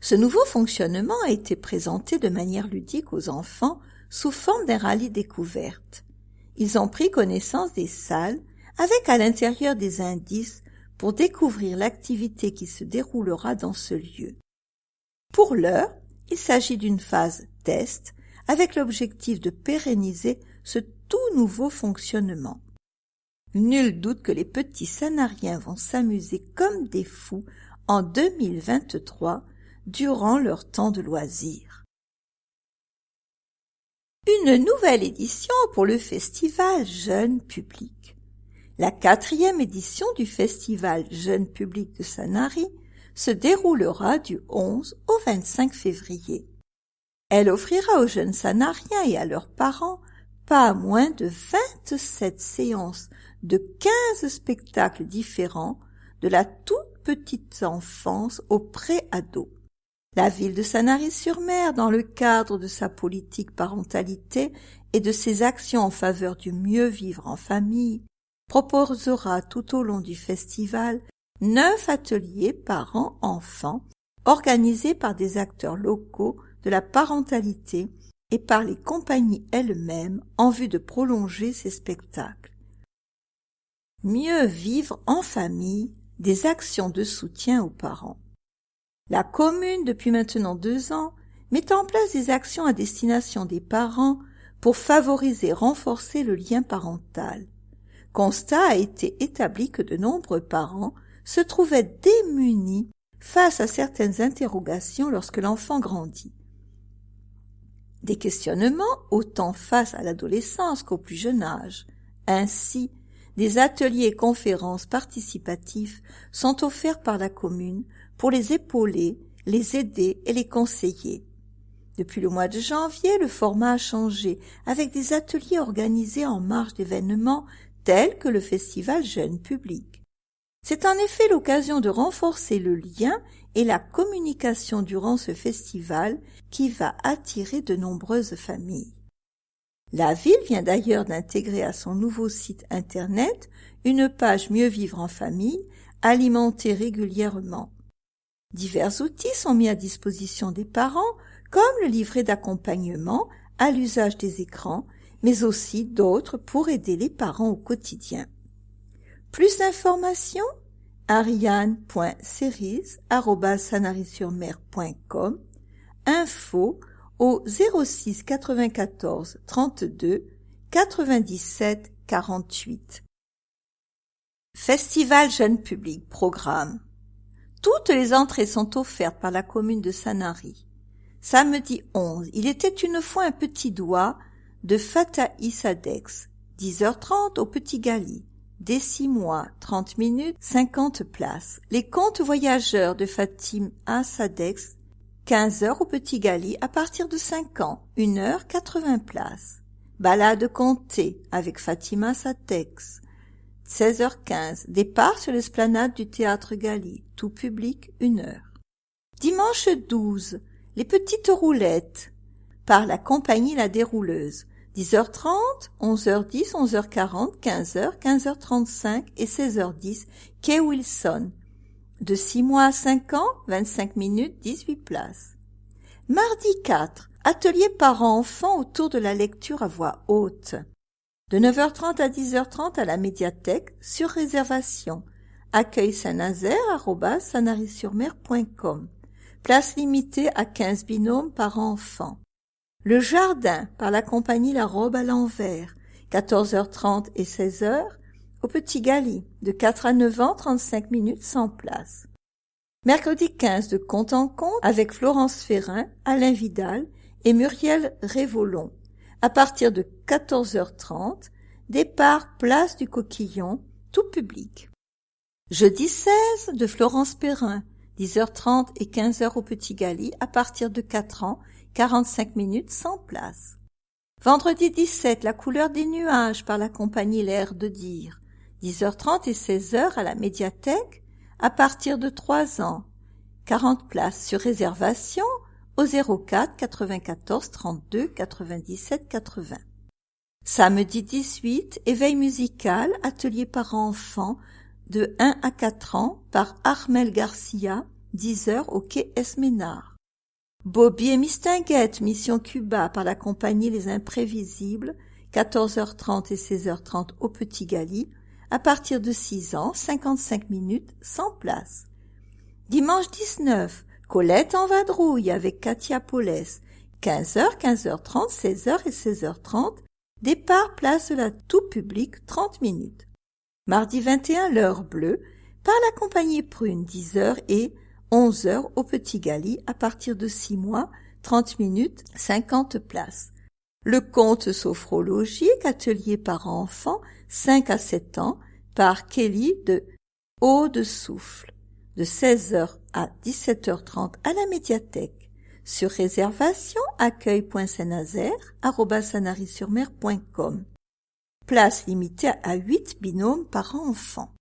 Ce nouveau fonctionnement a été présenté de manière ludique aux enfants sous forme d'un rallye découverte. Ils ont pris connaissance des salles avec à l'intérieur des indices pour découvrir l'activité qui se déroulera dans ce lieu. Pour l'heure, il s'agit d'une phase test avec l'objectif de pérenniser ce tout nouveau fonctionnement. Nul doute que les petits Sanariens vont s'amuser comme des fous en 2023 durant leur temps de loisirs. Une nouvelle édition pour le festival Jeune Public. La 4e édition du festival Jeune Public de Sanary se déroulera du 11 au 25 février. Elle offrira aux jeunes Sanariens et à leurs parents pas moins de 27 séances de 15 spectacles différents de la toute petite enfance au pré-ado. La ville de Sanary-sur-Mer, dans le cadre de sa politique parentalité et de ses actions en faveur du mieux vivre en famille, proposera tout au long du festival 9 ateliers parents-enfants organisés par des acteurs locaux de la parentalité et par les compagnies elles-mêmes en vue de prolonger ces spectacles. Mieux vivre en famille, des actions de soutien aux parents. La commune, depuis maintenant 2 ans, met en place des actions à destination des parents pour favoriser et renforcer le lien parental. Constat a été établi que de nombreux parents se trouvaient démunis face à certaines interrogations lorsque l'enfant grandit. Des questionnements autant face à l'adolescence qu'au plus jeune âge. Ainsi, des ateliers et conférences participatifs sont offerts par la commune pour les épauler, les aider et les conseiller. Depuis le mois de janvier, le format a changé avec des ateliers organisés en marge d'événements tels que le festival Jeune Public. C'est en effet l'occasion de renforcer le lien et la communication durant ce festival qui va attirer de nombreuses familles. La ville vient d'ailleurs d'intégrer à son nouveau site internet une page Mieux vivre en famille, alimentée régulièrement. Divers outils sont mis à disposition des parents, comme le livret d'accompagnement à l'usage des écrans, mais aussi d'autres pour aider les parents au quotidien. Plus d'informations? ariane.cerise@sanary-sur-mer.com. Info au 06 94 32 97 48. Festival Jeune Public programme. Toutes les entrées sont offertes par la commune de Sanary. Samedi 11, il était une fois un petit doigt de Fatahi Sadex, 10h30 au Petit Gali. Dès 6 mois, 30 minutes, 50 places. Les contes voyageurs de Fatima Sadex, 15h au Petit Gali à partir de 5 ans, 1h, 80 places. Balade contée avec Fatima Sadex, 16h15, départ sur l'esplanade du théâtre Gali, tout public, 1h. Dimanche 12, les petites roulettes, par la compagnie La Dérouleuse, 10h30, 11h10, 11h40, 15h, 15h35 et 16h10, quai Wilson. De 6 mois à 5 ans, 25 minutes, 18 places. Mardi 4, atelier parents-enfants autour de la lecture à voix haute. De 9h30 à 10h30 à la médiathèque, sur réservation. accueil-saint-nazaire@sanary-sur-mer.com. Place limitée à 15 binômes par enfant. Le jardin par la compagnie La Robe à l'envers, 14h30 et 16h, au Petit Gali, de 4 à 9 ans, 35 minutes sans place. Mercredi 15 de Conte en Conte avec Florence Ferrin, Alain Vidal et Muriel Révolon. À partir de 14h30, départ place du Coquillon, tout public. Jeudi 16 de Florence Perrin, 10h30 et 15h au Petit Gali, à partir de 4 ans, 45 minutes sans place. Vendredi 17, La couleur des nuages par la compagnie L'air de dire, 10h30 et 16h à la médiathèque, à partir de 3 ans, 40 places sur réservation au 04 94 32 97 80. Samedi 18, éveil musical, atelier parents-enfants de 1 à 4 ans par Armel Garcia, 10h au quai Esménard. Bobby et Mistinguett, Mission Cuba par la compagnie Les Imprévisibles, 14h30 et 16h30 au Petit Gali, à partir de 6 ans, 55 minutes sans place. Dimanche 19, Colette en vadrouille avec Katia Paulès, 15h, 15h30, 16h et 16h30, départ place de la tout public, 30 minutes. Mardi 21, l'heure bleue, par la compagnie Prune, 10h et 11h au Petit Gali, à partir de 6 mois, 30 minutes, 50 places. Le conte sophrologique, atelier parents-enfants, 5 à 7 ans, par Kelly de Eau de Souffle, de 16h à 17h30 à la médiathèque. Sur réservation, accueil.saint-nazaire@sanary-sur-mer.com. Place limitée à 8 binômes parents-enfants.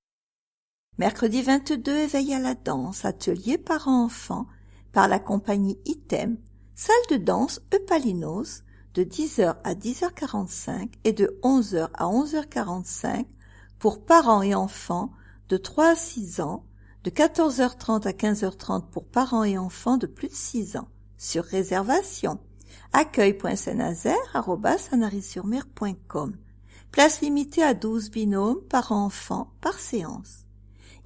Mercredi 22, éveil à la danse, atelier parents-enfants, par la compagnie Item, salle de danse Eupalinos, de 10h à 10h45 et de 11h à 11h45 pour parents et enfants de 3 à 6 ans, de 14h30 à 15h30 pour parents et enfants de plus de 6 ans. Sur réservation, accueil.saint-nazaire@sanary-sur-mer.com. Place limitée à 12 binômes parents-enfants par séance.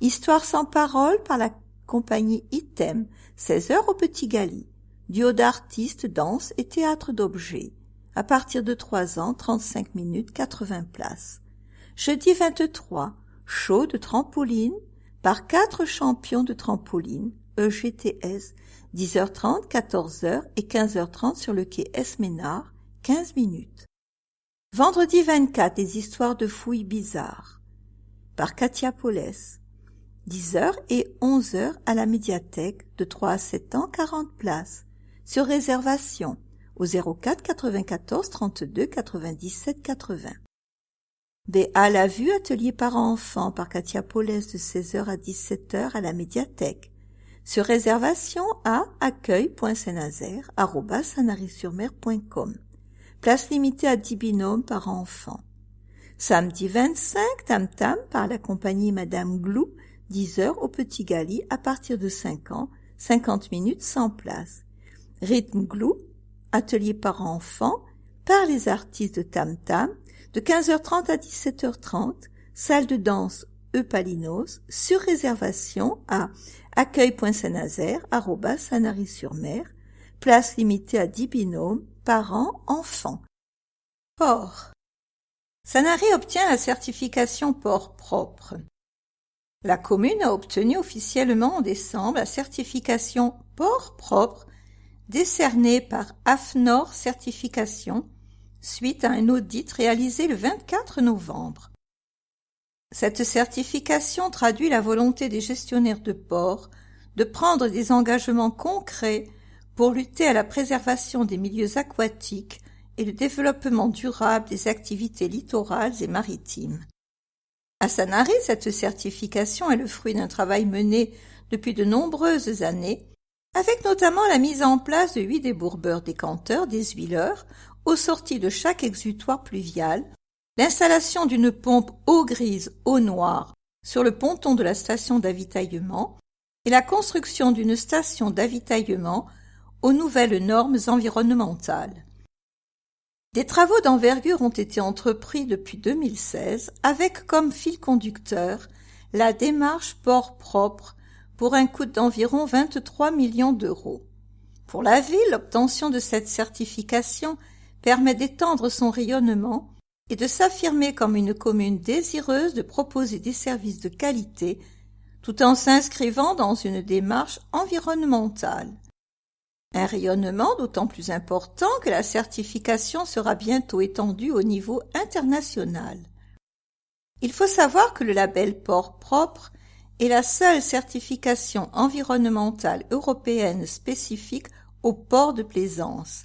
Histoire sans parole par la compagnie Item, 16h au Petit Gali. Duo d'artistes, danse et théâtre d'objets. À partir de 3 ans, 35 minutes, 80 places. Jeudi 23, show de trampoline par 4 champions de trampoline, EGTS, 10h30, 14h et 15h30 sur le quai Esménard, 15 minutes. Vendredi 24, des histoires de fouilles bizarres par Katia Paulès, 10h et 11h à la médiathèque, de 3 à 7 ans, 40 places, sur réservation, au 04 94 32 97 80. À la vue, atelier parents-enfants par Katia Paulès, de 16h à 17h à la médiathèque, sur réservation à accueil.saint-nazaire@sanary-sur-mer.com. Place limitée à 10 binômes parents-enfants. Samedi 25, tam-tam par la compagnie Madame Glou, 10h au Petit Gali, à partir de 5 ans, 50 minutes sans place. Rythme Glou, atelier parents-enfants, par les artistes de tam-tam, de 15h30 à 17h30, salle de danse Eupalinos, sur réservation à accueil.saint-nazaire@sanary-sur-mer, place limitée à 10 binômes, parents-enfants. Port. Sanary obtient la certification port propre. La commune a obtenu officiellement en décembre la certification port propre décernée par AFNOR Certification suite à un audit réalisé le 24 novembre. Cette certification traduit la volonté des gestionnaires de ports de prendre des engagements concrets pour lutter à la préservation des milieux aquatiques et le développement durable des activités littorales et maritimes. À Sanary, cette certification est le fruit d'un travail mené depuis de nombreuses années, avec notamment la mise en place de 8 débourbeurs décanteurs désuileurs aux sorties de chaque exutoire pluvial, l'installation d'une pompe eau grise, eau noire sur le ponton de la station d'avitaillement et la construction d'une station d'avitaillement aux nouvelles normes environnementales. Des travaux d'envergure ont été entrepris depuis 2016 avec comme fil conducteur la démarche port propre pour un coût d'environ 23 millions d'euros. Pour la ville, l'obtention de cette certification permet d'étendre son rayonnement et de s'affirmer comme une commune désireuse de proposer des services de qualité tout en s'inscrivant dans une démarche environnementale. Un rayonnement d'autant plus important que la certification sera bientôt étendue au niveau international. Il faut savoir que le label Port propre est la seule certification environnementale européenne spécifique aux ports de plaisance.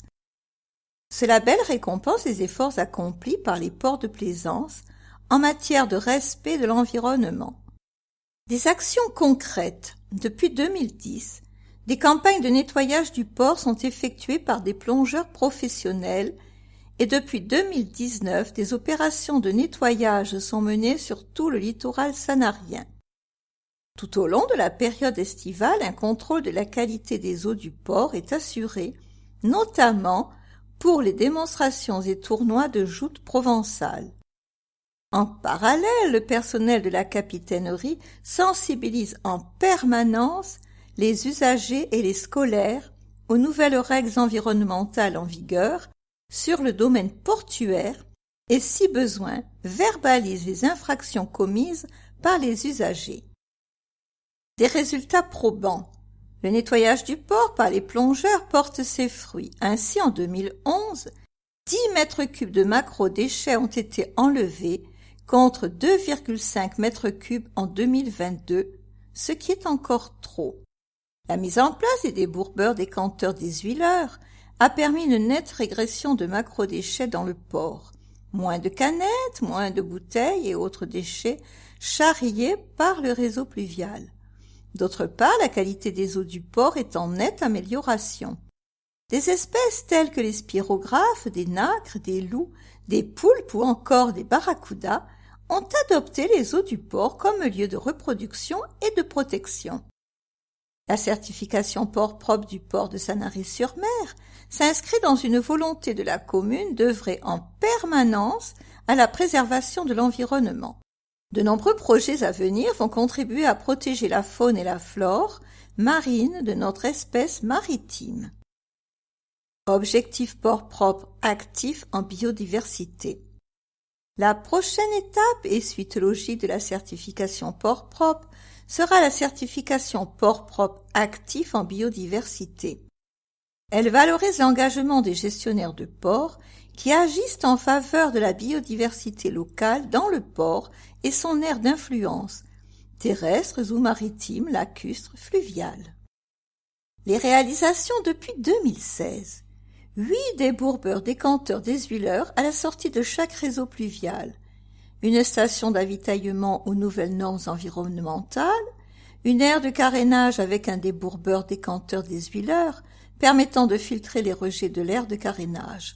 Ce label récompense les efforts accomplis par les ports de plaisance en matière de respect de l'environnement. Des actions concrètes. Depuis 2010, des campagnes de nettoyage du port sont effectuées par des plongeurs professionnels et depuis 2019, des opérations de nettoyage sont menées sur tout le littoral sanarien. Tout au long de la période estivale, un contrôle de la qualité des eaux du port est assuré, notamment pour les démonstrations et tournois de joutes provençales. En parallèle, le personnel de la capitainerie sensibilise en permanence les usagers et les scolaires aux nouvelles règles environnementales en vigueur sur le domaine portuaire et, si besoin, verbalise les infractions commises par les usagers. Des résultats probants. Le nettoyage du port par les plongeurs porte ses fruits. Ainsi, en 2011, 10 mètres cubes de macro-déchets ont été enlevés contre 2,5 mètres cubes en 2022, ce qui est encore trop. La mise en place des débourbeurs décanteurs désuileurs a permis une nette régression de macro-déchets dans le port. Moins de canettes, moins de bouteilles et autres déchets charriés par le réseau pluvial. D'autre part, la qualité des eaux du port est en nette amélioration. Des espèces telles que les spirographes, des nacres, des loups, des poulpes ou encore des barracudas ont adopté les eaux du port comme lieu de reproduction et de protection. La certification port propre du port de Sanary-sur-Mer s'inscrit dans une volonté de la commune d'œuvrer en permanence à la préservation de l'environnement. De nombreux projets à venir vont contribuer à protéger la faune et la flore marine de notre espèce maritime. Objectif port propre actif en biodiversité. La prochaine étape et suite logique de la certification port propre sera la certification port propre actif en biodiversité. Elle valorise l'engagement des gestionnaires de ports qui agissent en faveur de la biodiversité locale dans le port et son aire d'influence, terrestres ou maritimes, lacustres, fluviales. Les réalisations depuis 2016. 8 débourbeurs décanteurs désuileurs à la sortie de chaque réseau pluvial, une station d'avitaillement aux nouvelles normes environnementales, une aire de carénage avec un débourbeur décanteur désuileur permettant de filtrer les rejets de l'aire de carénage,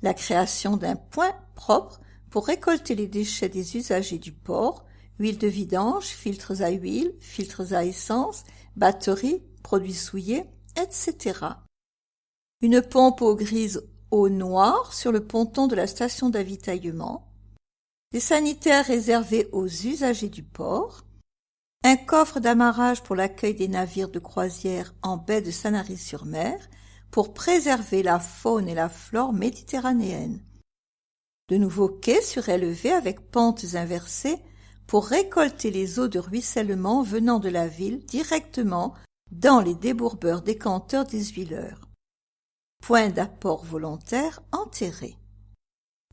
la création d'un point propre pour récolter les déchets des usagers du port, huile de vidange, filtres à huile, filtres à essence, batteries, produits souillés, etc. Une pompe eau grise eau noire sur le ponton de la station d'avitaillement, des sanitaires réservés aux usagers du port, un coffre d'amarrage pour l'accueil des navires de croisière en baie de Sanary-sur-Mer pour préserver la faune et la flore méditerranéenne. De nouveaux quais surélevés avec pentes inversées pour récolter les eaux de ruissellement venant de la ville directement dans les débourbeurs décanteurs désuileurs. Point d'apport volontaire enterré.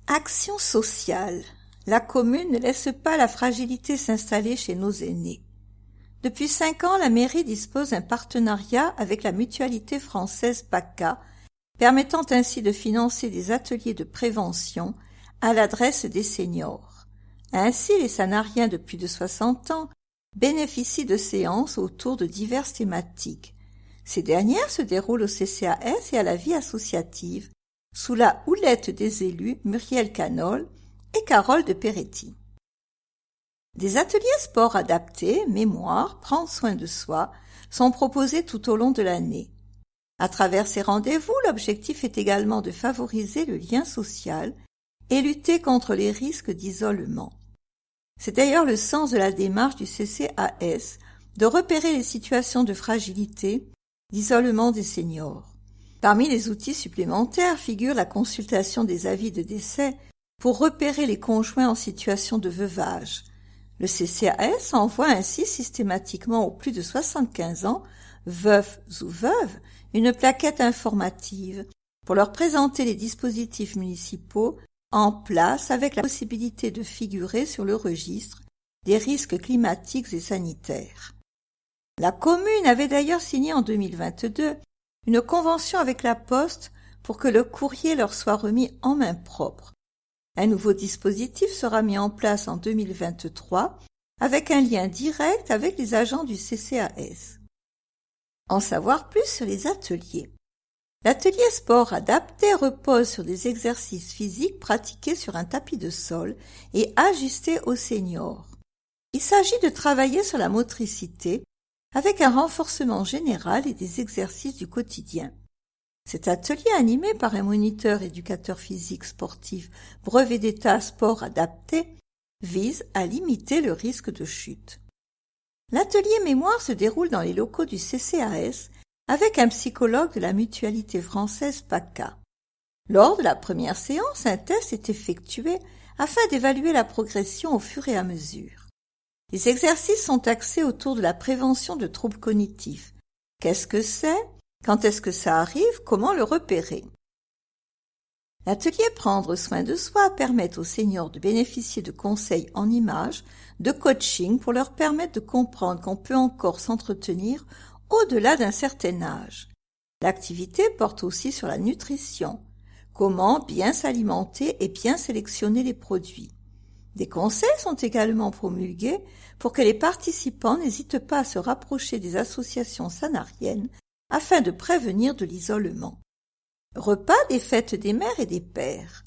Action sociale. La commune ne laisse pas la fragilité s'installer chez nos aînés. Depuis 5 ans, la mairie dispose d'un partenariat avec la mutualité française PACA, permettant ainsi de financer des ateliers de prévention à l'adresse des seniors. Ainsi, les Sanariens de plus de 60 ans bénéficient de séances autour de diverses thématiques. Ces dernières se déroulent au CCAS et à la vie associative, sous la houlette des élus Muriel Canol et Carole de Peretti. Des ateliers sport adaptés, mémoire, prendre soin de soi, sont proposés tout au long de l'année. À travers ces rendez-vous, l'objectif est également de favoriser le lien social et lutter contre les risques d'isolement. C'est d'ailleurs le sens de la démarche du CCAS de repérer les situations de fragilité, d'isolement des seniors. Parmi les outils supplémentaires figure la consultation des avis de décès pour repérer les conjoints en situation de veuvage. Le CCAS envoie ainsi systématiquement aux plus de 75 ans, veufs ou veuves, une plaquette informative pour leur présenter les dispositifs municipaux en place avec la possibilité de figurer sur le registre des risques climatiques et sanitaires. La commune avait d'ailleurs signé en 2022 une convention avec la Poste pour que le courrier leur soit remis en main propre. Un nouveau dispositif sera mis en place en 2023 avec un lien direct avec les agents du CCAS. En savoir plus sur les ateliers. L'atelier sport adapté repose sur des exercices physiques pratiqués sur un tapis de sol et ajustés aux seniors. Il s'agit de travailler sur la motricité avec un renforcement général et des exercices du quotidien. Cet atelier animé par un moniteur éducateur physique sportif brevet d'état sport adapté vise à limiter le risque de chute. L'atelier mémoire se déroule dans les locaux du CCAS avec un psychologue de la mutualité française PACA. Lors de la première séance, un test est effectué afin d'évaluer la progression au fur et à mesure. Les exercices sont axés autour de la prévention de troubles cognitifs. Qu'est-ce que c'est? Quand est-ce que ça arrive? Comment le repérer? L'atelier Prendre soin de soi permet aux seniors de bénéficier de conseils en images, de coaching pour leur permettre de comprendre qu'on peut encore s'entretenir au-delà d'un certain âge. L'activité porte aussi sur la nutrition. Comment bien s'alimenter et bien sélectionner les produits. Des conseils sont également promulgués pour que les participants n'hésitent pas à se rapprocher des associations sanariennes afin de prévenir de l'isolement. Repas des fêtes des mères et des pères.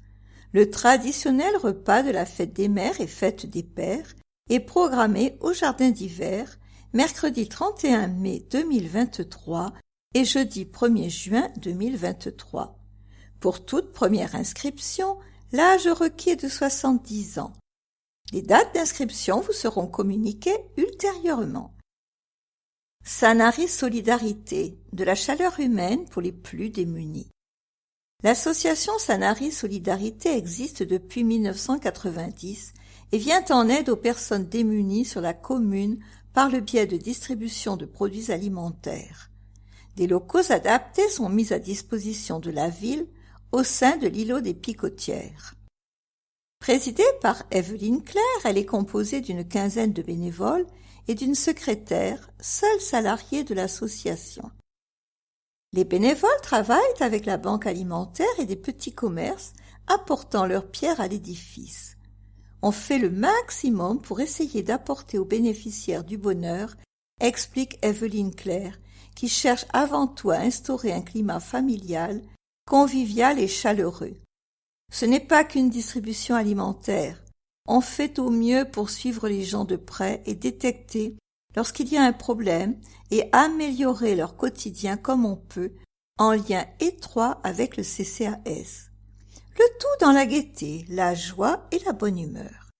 Le traditionnel repas de la fête des mères et fête des pères est programmé au jardin d'hiver mercredi 31 mai 2023 et jeudi 1er juin 2023. Pour toute première inscription, l'âge requis est de 70 ans. Les dates d'inscription vous seront communiquées ultérieurement. Sanary Solidarité, de la chaleur humaine pour les plus démunis. L'association Sanary Solidarité existe depuis 1990 et vient en aide aux personnes démunies sur la commune par le biais de distribution de produits alimentaires. Des locaux adaptés sont mis à disposition de la ville au sein de l'îlot des Picotières. Présidée par Evelyne Claire, elle est composée d'une quinzaine de bénévoles et d'une secrétaire, seule salariée de l'association. Les bénévoles travaillent avec la banque alimentaire et des petits commerces, apportant leur pierre à l'édifice. On fait le maximum pour essayer d'apporter aux bénéficiaires du bonheur, explique Evelyne Claire, qui cherche avant tout à instaurer un climat familial, convivial et chaleureux. Ce n'est pas qu'une distribution alimentaire. On fait au mieux pour suivre les gens de près et détecter lorsqu'il y a un problème et améliorer leur quotidien comme on peut, en lien étroit avec le CCAS. Le tout dans la gaieté, la joie et la bonne humeur.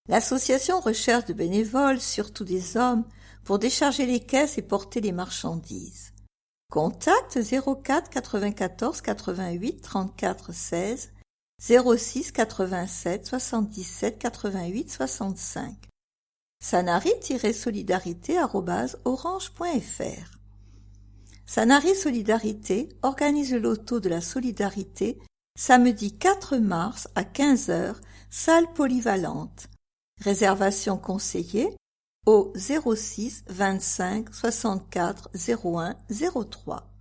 L'association recherche de bénévoles, surtout des hommes, pour décharger les caisses et porter les marchandises. Contact 04 94 88 34 16 06 87 77 88 65 sanary-solidarité@orange.fr. Sanary Solidarité organise le loto de la solidarité samedi 4 mars à 15h, salle polyvalente. Réservation conseillée au 06 25 64 01 03.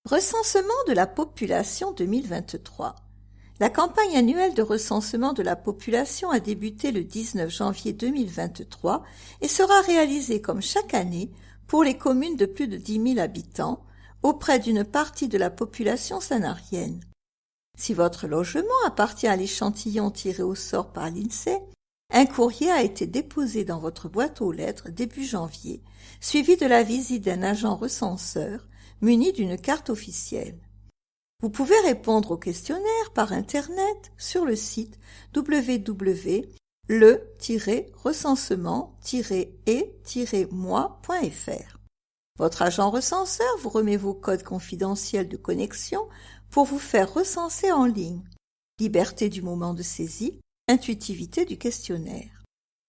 Recensement de la population 2023. La campagne annuelle de recensement de la population a débuté le 19 janvier 2023 et sera réalisée comme chaque année pour les communes de plus de 10 000 habitants auprès d'une partie de la population sanarienne. Si votre logement appartient à l'échantillon tiré au sort par l'INSEE, un courrier a été déposé dans votre boîte aux lettres début janvier, suivi de la visite d'un agent recenseur muni d'une carte officielle. Vous pouvez répondre au questionnaire par Internet sur le site www.le-recensement-et-moi.fr. Votre agent recenseur vous remet vos codes confidentiels de connexion pour vous faire recenser en ligne. Liberté du moment de saisie, intuitivité du questionnaire.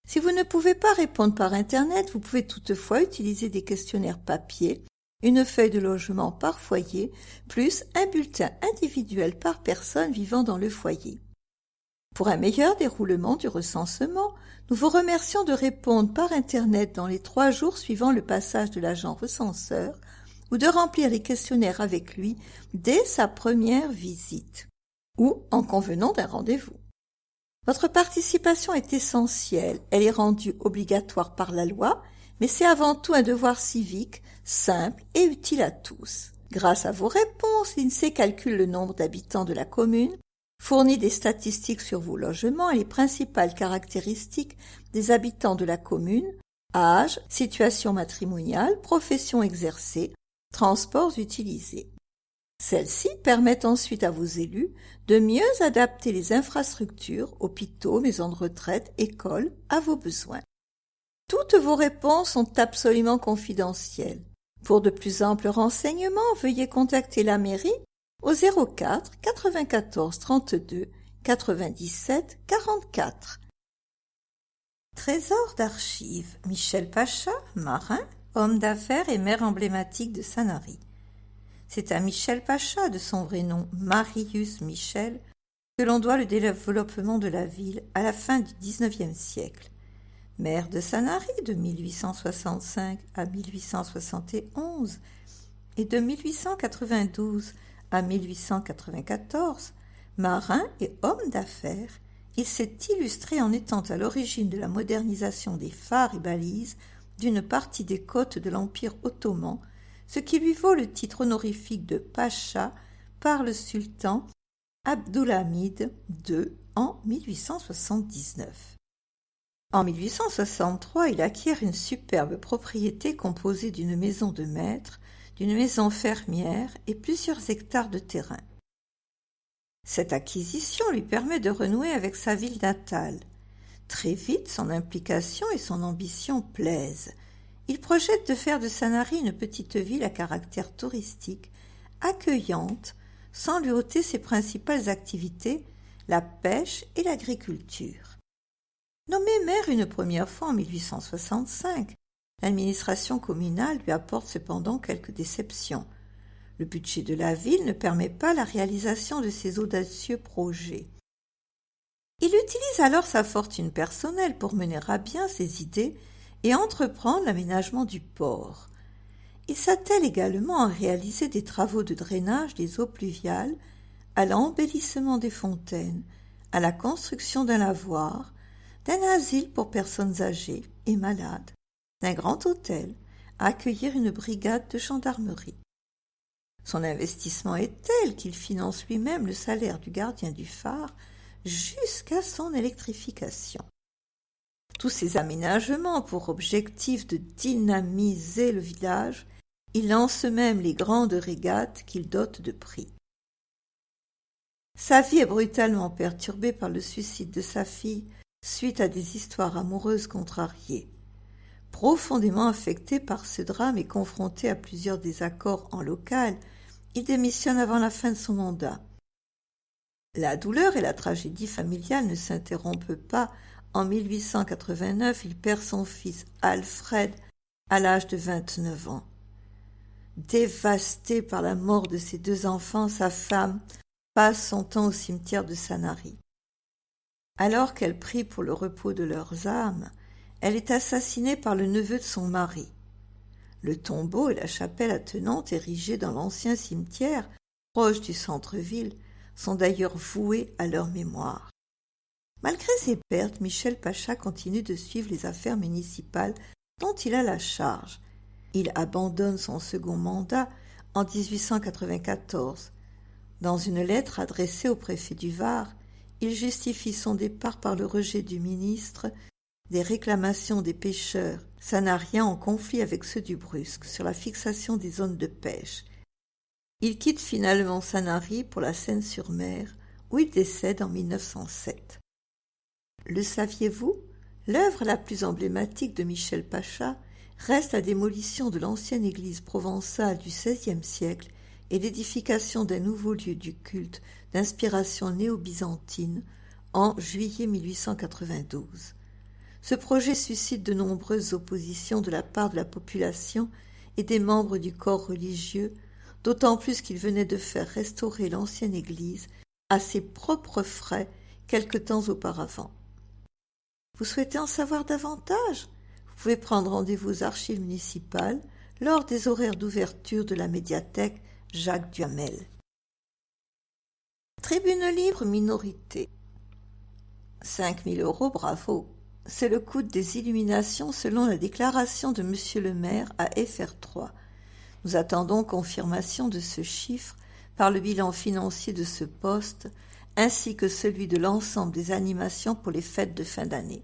Si vous ne pouvez pas répondre par Internet, vous pouvez toutefois utiliser des questionnaires papier, une feuille de logement par foyer, plus un bulletin individuel par personne vivant dans le foyer. Pour un meilleur déroulement du recensement, nous vous remercions de répondre par Internet dans les 3 jours suivant le passage de l'agent recenseur ou de remplir les questionnaires avec lui dès sa première visite ou en convenant d'un rendez-vous. Votre participation est essentielle, elle est rendue obligatoire par la loi, mais c'est avant tout un devoir civique, simple et utile à tous. Grâce à vos réponses, l'INSEE calcule le nombre d'habitants de la commune, fournit des statistiques sur vos logements et les principales caractéristiques des habitants de la commune, âge, situation matrimoniale, profession exercée, transports utilisés. Celles-ci permettent ensuite à vos élus de mieux adapter les infrastructures, hôpitaux, maisons de retraite, écoles, à vos besoins. Toutes vos réponses sont absolument confidentielles. Pour de plus amples renseignements, veuillez contacter la mairie au 04 94 32 97 44. Trésor d'archives. Michel Pacha, marin, homme d'affaires et maire emblématique de Sanary. C'est à Michel Pacha, de son vrai nom Marius Michel, que l'on doit le développement de la ville à la fin du XIXe siècle. Maire de Sanary de 1865 à 1871 et de 1892 à 1894, marin et homme d'affaires, il s'est illustré en étant à l'origine de la modernisation des phares et balises d'une partie des côtes de l'Empire ottoman, ce qui lui vaut le titre honorifique de Pacha par le sultan Abdülhamid II en 1879. En 1863, il acquiert une superbe propriété composée d'une maison de maître, d'une maison fermière et plusieurs hectares de terrain. Cette acquisition lui permet de renouer avec sa ville natale. Très vite, son implication et son ambition plaisent. Il projette de faire de Sanary une petite ville à caractère touristique, accueillante, sans lui ôter ses principales activités, la pêche et l'agriculture. Nommé maire une première fois en 1865, l'administration communale lui apporte cependant quelques déceptions. Le budget de la ville ne permet pas la réalisation de ses audacieux projets. Il utilise alors sa fortune personnelle pour mener à bien ses idées et entreprendre l'aménagement du port. Il s'attelle également à réaliser des travaux de drainage des eaux pluviales, à l'embellissement des fontaines, à la construction d'un lavoir, d'un asile pour personnes âgées et malades, d'un grand hôtel, à accueillir une brigade de gendarmerie. Son investissement est tel qu'il finance lui-même le salaire du gardien du phare jusqu'à son électrification. Tous ces aménagements ont pour objectif de dynamiser le village. Il lance même les grandes régates qu'il dote de prix. Sa vie est brutalement perturbée par le suicide de sa fille suite à des histoires amoureuses contrariées. Profondément affecté par ce drame et confronté à plusieurs désaccords en local, il démissionne avant la fin de son mandat. La douleur et la tragédie familiale ne s'interrompent pas. En 1889, il perd son fils Alfred à l'âge de 29 ans. Dévasté par la mort de ses 2 enfants, sa femme passe son temps au cimetière de Sanary. Alors qu'elle prie pour le repos de leurs âmes, elle est assassinée par le neveu de son mari. Le tombeau et la chapelle attenante érigés dans l'ancien cimetière, proche du centre-ville, sont d'ailleurs voués à leur mémoire. Malgré ses pertes, Michel Pacha continue de suivre les affaires municipales dont il a la charge. Il abandonne son second mandat en 1894. Dans une lettre adressée au préfet du Var, il justifie son départ par le rejet du ministre des réclamations des pêcheurs sanariens en conflit avec ceux du Brusque sur la fixation des zones de pêche. Il quitte finalement Sanary pour la Seine-sur-Mer, où il décède en 1907. Le saviez-vous? L'œuvre la plus emblématique de Michel Pacha reste la démolition de l'ancienne église provençale du XVIe siècle et l'édification d'un nouveau lieu du culte d'inspiration néo-byzantine en juillet 1892. Ce projet suscite de nombreuses oppositions de la part de la population et des membres du corps religieux, d'autant plus qu'il venait de faire restaurer l'ancienne église à ses propres frais quelque temps auparavant. Vous souhaitez en savoir davantage? Vous pouvez prendre rendez-vous aux archives municipales lors des horaires d'ouverture de la médiathèque Jacques Duhamel. Tribune libre minorité. 5 000 €, bravo. C'est le coût des illuminations selon la déclaration de Monsieur le maire à FR3. Nous attendons confirmation de ce chiffre par le bilan financier de ce poste, ainsi que celui de l'ensemble des animations pour les fêtes de fin d'année.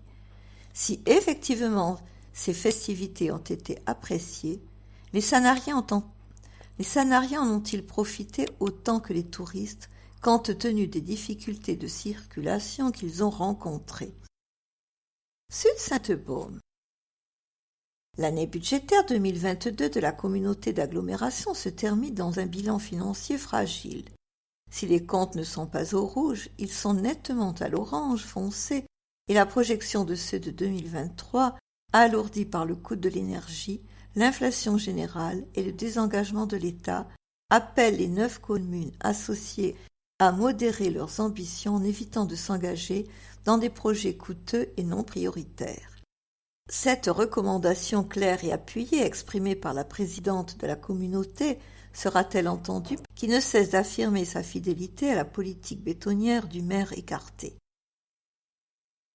Si effectivement ces festivités ont été appréciées, les Sanariens en ont-ils profité autant que les touristes, compte tenu des difficultés de circulation qu'ils ont rencontrées? Sud-Sainte-Baume. L'année budgétaire 2022 de la communauté d'agglomération se termine dans un bilan financier fragile. Si les comptes ne sont pas au rouge, ils sont nettement à l'orange foncé et la projection de ceux de 2023, alourdie par le coût de l'énergie, l'inflation générale et le désengagement de l'État, appelle les 9 communes associées à modérer leurs ambitions en évitant de s'engager dans des projets coûteux et non prioritaires. Cette recommandation claire et appuyée exprimée par la présidente de la communauté sera-t-elle entendue, qui ne cesse d'affirmer sa fidélité à la politique bétonnière du maire écarté?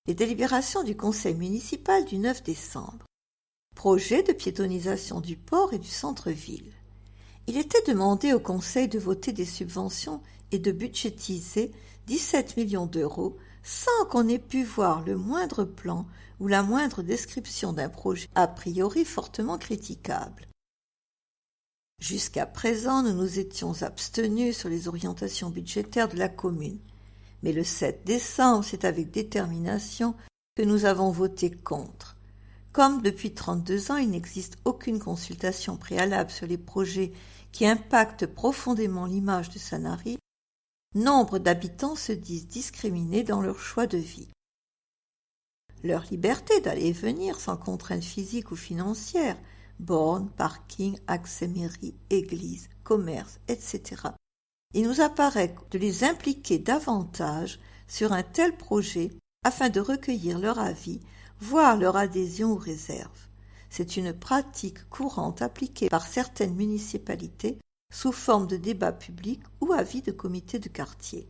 Les délibérations du conseil municipal du 9 décembre. Projet de piétonisation du port et du centre-ville. Il était demandé au conseil de voter des subventions et de budgétiser 17 millions d'euros sans qu'on ait pu voir le moindre plan ou la moindre description d'un projet a priori fortement critiquable. Jusqu'à présent, nous nous étions abstenus sur les orientations budgétaires de la commune. Mais le 7 décembre, c'est avec détermination que nous avons voté contre. Comme depuis 32 ans, il n'existe aucune consultation préalable sur les projets qui impactent profondément l'image de Sanary, nombre d'habitants se disent discriminés dans leur choix de vie. Leur liberté d'aller et venir sans contrainte physique ou financière, bornes, parking, accès mairie, église, commerce, etc. Il nous apparaît de les impliquer davantage sur un tel projet afin de recueillir leur avis, voire leur adhésion ou réserve. C'est une pratique courante appliquée par certaines municipalités sous forme de débats publics ou avis de comités de quartier.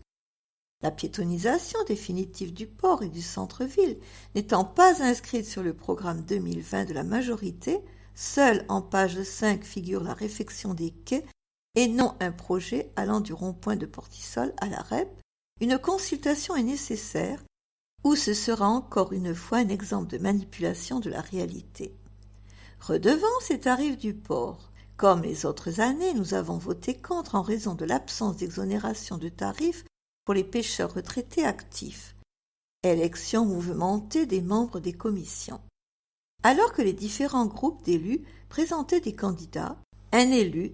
La piétonisation définitive du port et du centre-ville n'étant pas inscrite sur le programme 2020 de la majorité, seule en page 5 figure la réfection des quais et non un projet allant du rond-point de Portissol à la REP, une consultation est nécessaire ou ce sera encore une fois un exemple de manipulation de la réalité. Redevance et tarifs du port. Comme les autres années, nous avons voté contre en raison de l'absence d'exonération de tarifs pour les pêcheurs retraités actifs. Élection mouvementée des membres des commissions. Alors que les différents groupes d'élus présentaient des candidats, un élu,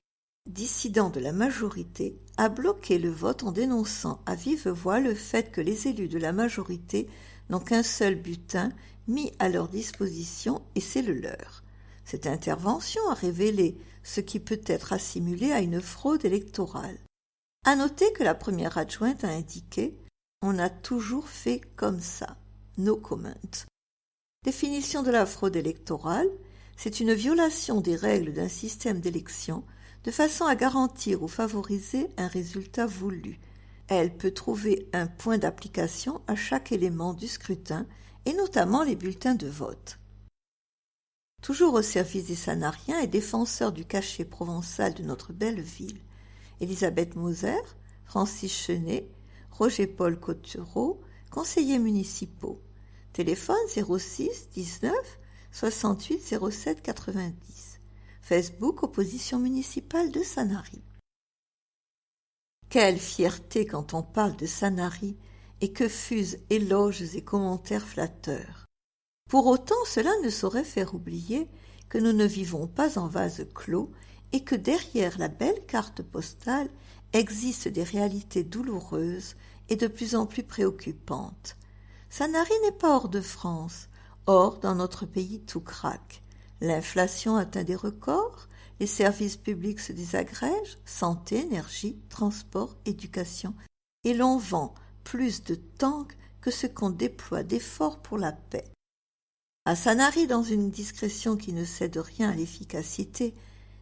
dissident de la majorité, a bloqué le vote en dénonçant à vive voix le fait que les élus de la majorité n'ont qu'un seul bulletin mis à leur disposition et c'est le leur. Cette intervention a révélé ce qui peut être assimilé à une fraude électorale. À noter que la première adjointe a indiqué « On a toujours fait comme ça, no comment ». Définition de la fraude électorale, c'est une violation des règles d'un système d'élection de façon à garantir ou favoriser un résultat voulu. Elle peut trouver un point d'application à chaque élément du scrutin et notamment les bulletins de vote. Toujours au service des Sanariens et défenseurs du cachet provençal de notre belle ville, Elisabeth Moser, Francis Chenet, Roger-Paul Cottereau, conseillers municipaux. Téléphone 06 19 68 07 90. Facebook Opposition municipale de Sanary. Quelle fierté quand on parle de Sanary et que fusent éloges et commentaires flatteurs. Pour autant, cela ne saurait faire oublier que nous ne vivons pas en vase clos et que derrière la belle carte postale existent des réalités douloureuses et de plus en plus préoccupantes. Sanary n'est pas hors de France. Or, dans notre pays, tout craque. L'inflation atteint des records, les services publics se désagrègent, santé, énergie, transport, éducation, et l'on vend plus de tanks que ce qu'on déploie d'efforts pour la paix. À Sanary, dans une discrétion qui ne cède rien à l'efficacité,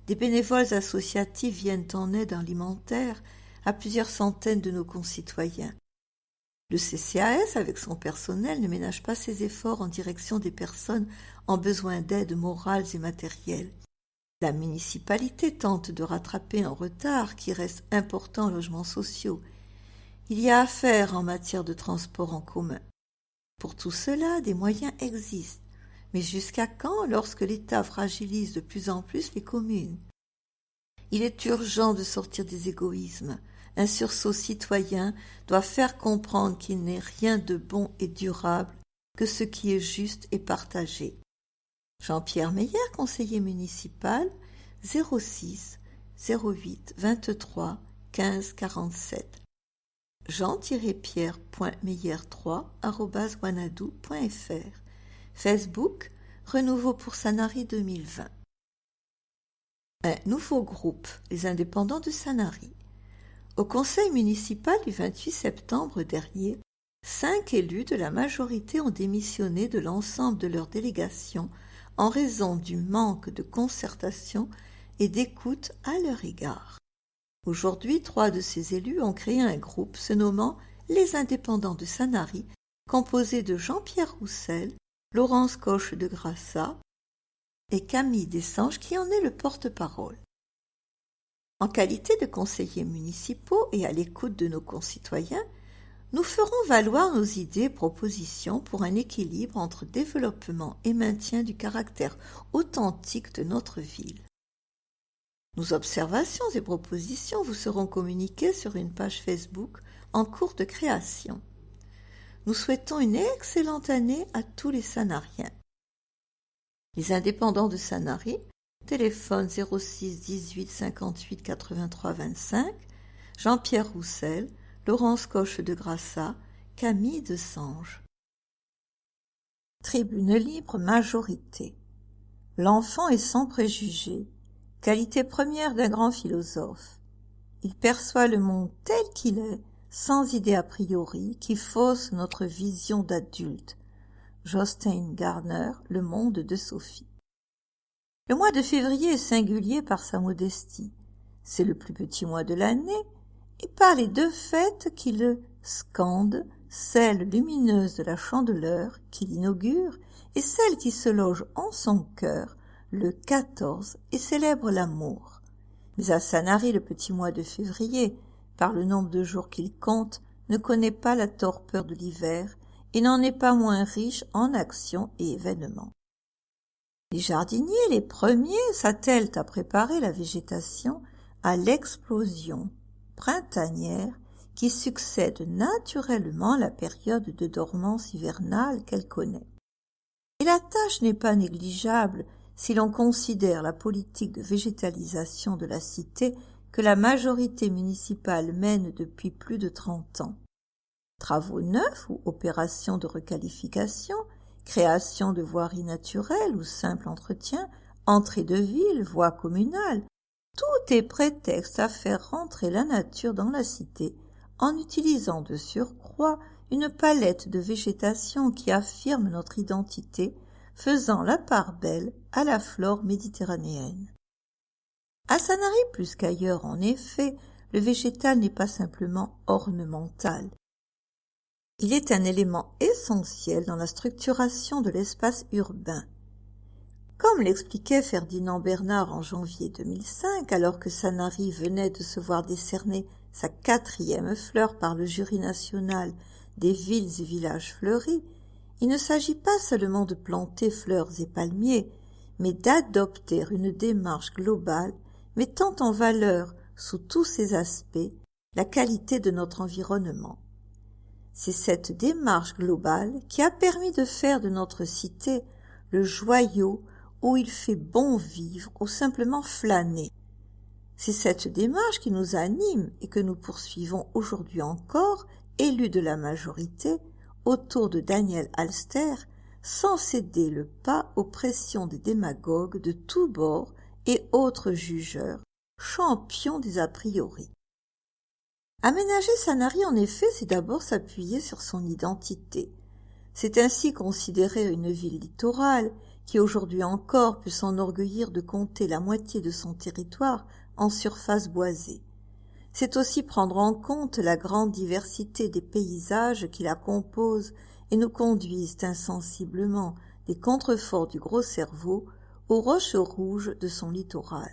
des bénévoles associatifs viennent en aide alimentaire à plusieurs centaines de nos concitoyens. Le CCAS, avec son personnel, ne ménage pas ses efforts en direction des personnes en besoin d'aide morale et matérielle. La municipalité tente de rattraper un retard qui reste important en logements sociaux. Il y a à faire en matière de transport en commun. Pour tout cela, des moyens existent. Mais jusqu'à quand, lorsque l'État fragilise de plus en plus les communes? Il est urgent de sortir des égoïsmes. Un sursaut citoyen doit faire comprendre qu'il n'est rien de bon et durable que ce qui est juste et partagé. Jean-Pierre Meyer, conseiller municipal, 06 08 23 15 47. jean-pierre.meyer3@wanadoo.fr. Facebook, Renouveau pour Sanary 2020. Un nouveau groupe, les indépendants de Sanary. Au conseil municipal du 28 septembre dernier, 5 élus de la majorité ont démissionné de l'ensemble de leur délégation en raison du manque de concertation et d'écoute à leur égard. Aujourd'hui, 3 de ces élus ont créé un groupe se nommant les indépendants de Sanary, composé de Jean-Pierre Roussel, Laurence Coche de Grassat et Camille Dessanges qui en est le porte-parole. En qualité de conseillers municipaux et à l'écoute de nos concitoyens, nous ferons valoir nos idées et propositions pour un équilibre entre développement et maintien du caractère authentique de notre ville. Nos observations et propositions vous seront communiquées sur une page Facebook en cours de création. Nous souhaitons une excellente année à tous les Sanariens. Les indépendants de Sanary, téléphone 06 18 58 83 25, Jean-Pierre Roussel, Laurence Coche de Grassat, Camille Dessanges. Tribune libre majorité. L'enfant est sans préjugés, qualité première d'un grand philosophe. Il perçoit le monde tel qu'il est, sans idée a priori qui fausse notre vision d'adulte. Jostein Garner, Le monde de Sophie. Le mois de février est singulier par sa modestie. C'est le plus petit mois de l'année, et par les 2 fêtes qui le scandent, celle lumineuse de la Chandeleur qui l'inaugure et celle qui se loge en son cœur le 14 et célèbre l'amour. Mais à Sanary, le petit mois de février, par le nombre de jours qu'il compte, ne connaît pas la torpeur de l'hiver et n'en est pas moins riche en actions et événements. Les jardiniers, les premiers, s'attellent à préparer la végétation à l'explosion printanière qui succède naturellement à la période de dormance hivernale qu'elle connaît. Et la tâche n'est pas négligeable si l'on considère la politique de végétalisation de la cité que la majorité municipale mène depuis plus de 30 ans. Travaux neufs ou opérations de requalification, création de voiries naturelles ou simple entretien, entrée de ville, voies communales, tout est prétexte à faire rentrer la nature dans la cité en utilisant de surcroît une palette de végétation qui affirme notre identité, faisant la part belle à la flore méditerranéenne. À Sanary plus qu'ailleurs, en effet, le végétal n'est pas simplement ornemental. Il est un élément essentiel dans la structuration de l'espace urbain. Comme l'expliquait Ferdinand Bernard en janvier 2005, alors que Sanary venait de se voir décerner sa 4e fleur par le jury national des villes et villages fleuris, il ne s'agit pas seulement de planter fleurs et palmiers, mais d'adopter une démarche globale mettant en valeur, sous tous ses aspects, la qualité de notre environnement. C'est cette démarche globale qui a permis de faire de notre cité le joyau où il fait bon vivre ou simplement flâner. C'est cette démarche qui nous anime et que nous poursuivons aujourd'hui encore, élus de la majorité, autour de Daniel Alster, sans céder le pas aux pressions des démagogues de tous bords et autres jugeurs, champions des a priori. Aménager Sanary, en effet, c'est d'abord s'appuyer sur son identité. C'est ainsi considérer une ville littorale qui aujourd'hui encore peut s'enorgueillir de compter la moitié de son territoire en surface boisée. C'est aussi prendre en compte la grande diversité des paysages qui la composent et nous conduisent insensiblement des contreforts du Gros Cerveau aux roches rouges de son littoral.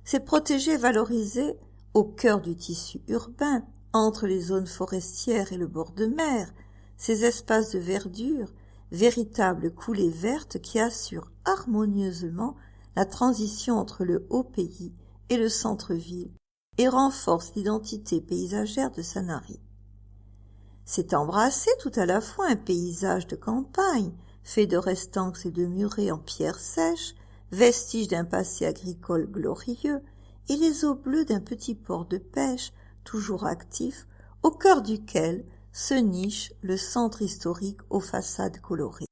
C'est protéger et valoriser au cœur du tissu urbain, entre les zones forestières et le bord de mer, ces espaces de verdure, véritables coulées vertes qui assurent harmonieusement la transition entre le haut pays et le centre-ville et renforcent l'identité paysagère de Sanary. C'est embrasser tout à la fois un paysage de campagne, fait de restanques et de murets en pierre sèche, vestiges d'un passé agricole glorieux, et les eaux bleues d'un petit port de pêche toujours actif, au cœur duquel se niche le centre historique aux façades colorées.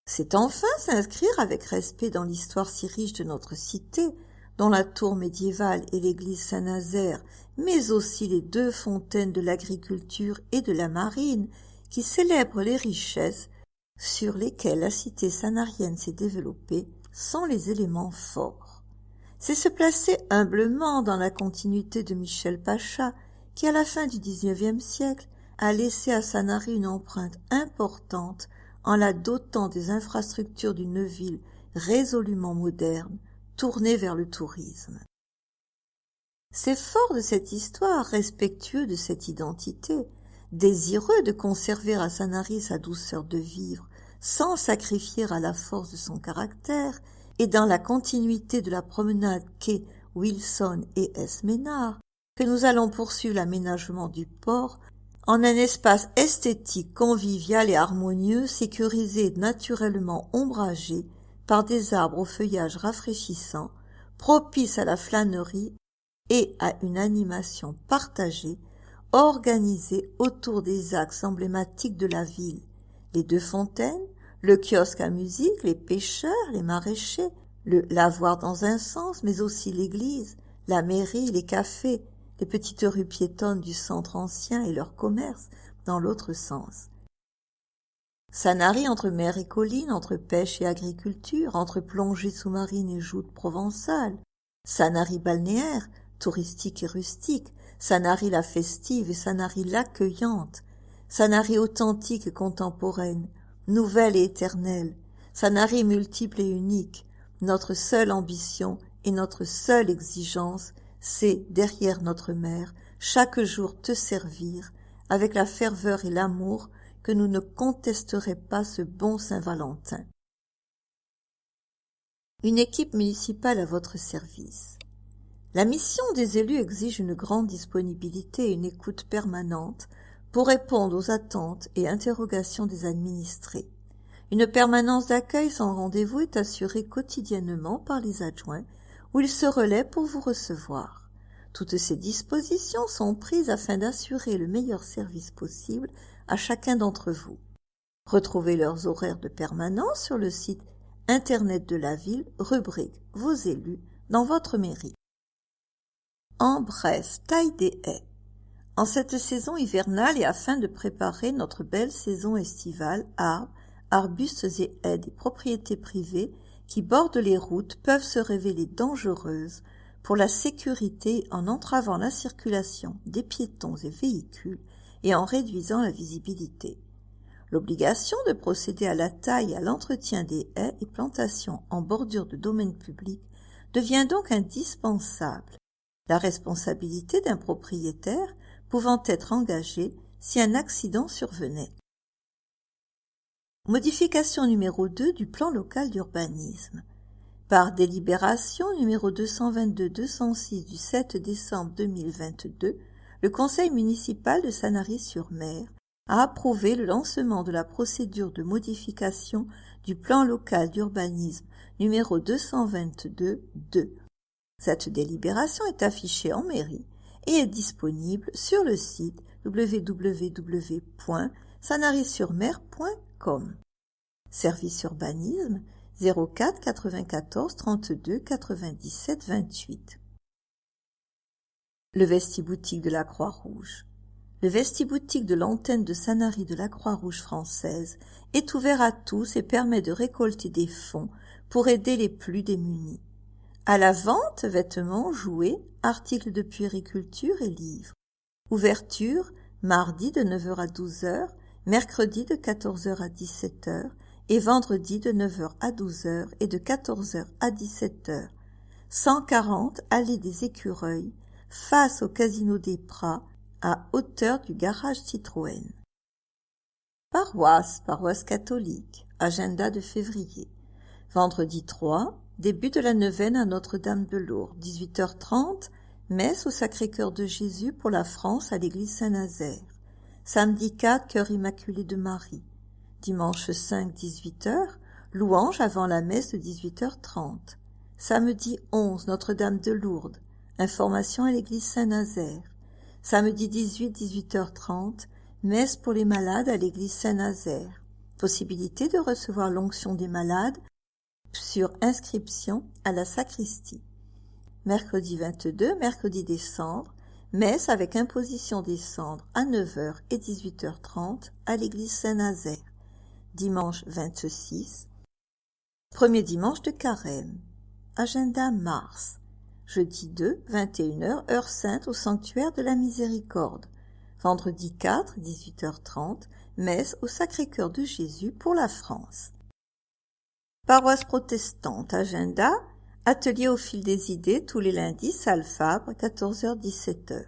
C'est enfin s'inscrire avec respect dans l'histoire si riche de notre cité, dont la tour médiévale et l'église Saint-Nazaire, mais aussi les 2 fontaines de l'agriculture et de la marine, qui célèbrent les richesses sur lesquelles la cité sanarienne s'est développée, sont les éléments forts. C'est se placer humblement dans la continuité de Michel Pacha, qui à la fin du XIXe siècle a laissé à Sanary une empreinte importante en la dotant des infrastructures d'une ville résolument moderne, tournée vers le tourisme. C'est fort de cette histoire, respectueux de cette identité, désireux de conserver à Sanary sa douceur de vivre, sans sacrifier à la force de son caractère, et dans la continuité de la promenade quai Wilson et S. Ménard, que nous allons poursuivre l'aménagement du port en un espace esthétique, convivial et harmonieux, sécurisé et naturellement ombragé par des arbres au feuillage rafraîchissant, propice à la flânerie et à une animation partagée, organisée autour des axes emblématiques de la ville, les 2 fontaines, le kiosque à musique, les pêcheurs, les maraîchers, le lavoir dans un sens, mais aussi l'église, la mairie, les cafés, les petites rues piétonnes du centre ancien et leurs commerces dans l'autre sens. Sanary entre mer et colline, entre pêche et agriculture, entre plongée sous-marine et joutes provençales. Sanary balnéaire, touristique et rustique, Sanary la festive et Sanary l'accueillante, Sanary authentique et contemporaine, nouvelle et éternelle, Sanary multiple et unique. Notre seule ambition et notre seule exigence, c'est, derrière notre mère, chaque jour te servir, avec la ferveur et l'amour que nous ne contesterait pas ce bon Saint-Valentin. Une équipe municipale à votre service. La mission des élus exige une grande disponibilité et une écoute permanente pour répondre aux attentes et interrogations des administrés. Une permanence d'accueil sans rendez-vous est assurée quotidiennement par les adjoints où ils se relaient pour vous recevoir. Toutes ces dispositions sont prises afin d'assurer le meilleur service possible à chacun d'entre vous. Retrouvez leurs horaires de permanence sur le site internet de la ville, rubrique « Vos élus » dans votre mairie. En bref, taille des haies. En cette saison hivernale et afin de préparer notre belle saison estivale, arbres, arbustes et haies des propriétés privées qui bordent les routes peuvent se révéler dangereuses pour la sécurité en entravant la circulation des piétons et véhicules et en réduisant la visibilité. L'obligation de procéder à la taille et à l'entretien des haies et plantations en bordure de domaines publics devient donc indispensable, la responsabilité d'un propriétaire pouvant être engagée si un accident survenait. Modification numéro 2 du plan local d'urbanisme. Par délibération numéro 222-206 du 7 décembre 2022, le Conseil municipal de Sanary-sur-Mer a approuvé le lancement de la procédure de modification du plan local d'urbanisme numéro 222-2. Cette délibération est affichée en mairie et est disponible sur le site www.sanarysurmer.com. Service urbanisme 04 94 32 97 28. Le vestiboutique de la Croix-Rouge. Le vestiboutique de l'antenne de Sanary de la Croix-Rouge française est ouvert à tous et permet de récolter des fonds pour aider les plus démunis. À la vente, vêtements, jouets, articles de puériculture et livres. Ouverture, mardi de 9h à 12h, mercredi de 14h à 17h et vendredi de 9h à 12h et de 14h à 17h. 140 allée des Écureuils, face au Casino des Prats, à hauteur du garage Citroën. Paroisse catholique, agenda de février. Vendredi 3, début de la neuvaine à Notre-Dame de Lourdes, 18h30, messe au Sacré-Cœur de Jésus pour la France à l'église Saint-Nazaire. Samedi 4, Cœur Immaculé de Marie. Dimanche 5, 18h, louange avant la messe de 18h30. Samedi 11, Notre-Dame de Lourdes, information à l'église Saint-Nazaire. Samedi 18, 18h30, messe pour les malades à l'église Saint-Nazaire. Possibilité de recevoir l'onction des malades sur inscription à la sacristie. Mercredi 22, mercredi décembre, messe avec imposition des cendres à 9h et 18h30 à l'église Saint-Nazaire. Dimanche 26, premier dimanche de carême. Agenda mars. Jeudi 2, 21h, heure sainte au sanctuaire de la Miséricorde. Vendredi 4, 18h30, messe au Sacré-Cœur de Jésus pour la France. Paroisse protestante, agenda, atelier au fil des idées tous les lundis, salle Fabre, 14h-17h.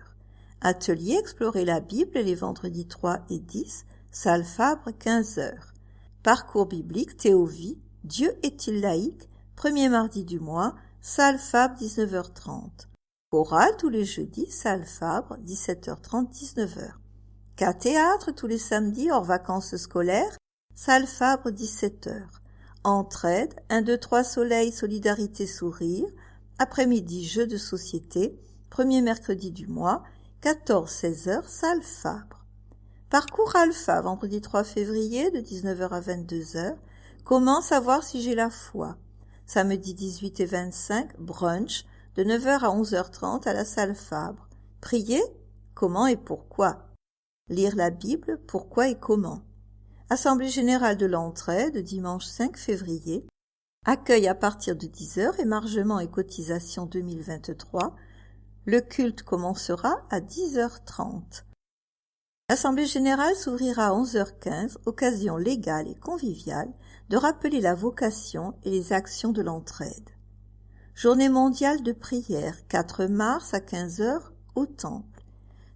Atelier explorer la Bible les vendredis 3 et 10, salle Fabre, 15h. Parcours biblique, théovie, Dieu est-il laïque, premier mardi du mois, salle Fabre, 19h30. Chorale tous les jeudis, salle Fabre, 17h30, 19h. Cas théâtre tous les samedis hors vacances scolaires, salle Fabre, 17h. Entraide, 1, 2, 3 soleil, solidarité, sourire, après-midi jeux de société, premier mercredi du mois, 14-16h, salle Fabre. Parcours Alpha, vendredi 3 février, de 19h à 22h, comment savoir si j'ai la foi? Samedi 18 et 25, brunch, de 9h à 11h30 à la salle Fabre. Prier? Comment et pourquoi? Lire la Bible? Pourquoi et comment? Assemblée générale de l'entraide, dimanche 5 février. Accueil à partir de 10h, émargement et cotisation 2023. Le culte commencera à 10h30. L'Assemblée générale s'ouvrira à 11h15, occasion légale et conviviale de rappeler la vocation et les actions de l'entraide. Journée mondiale de prière, 4 mars à 15h au Temple.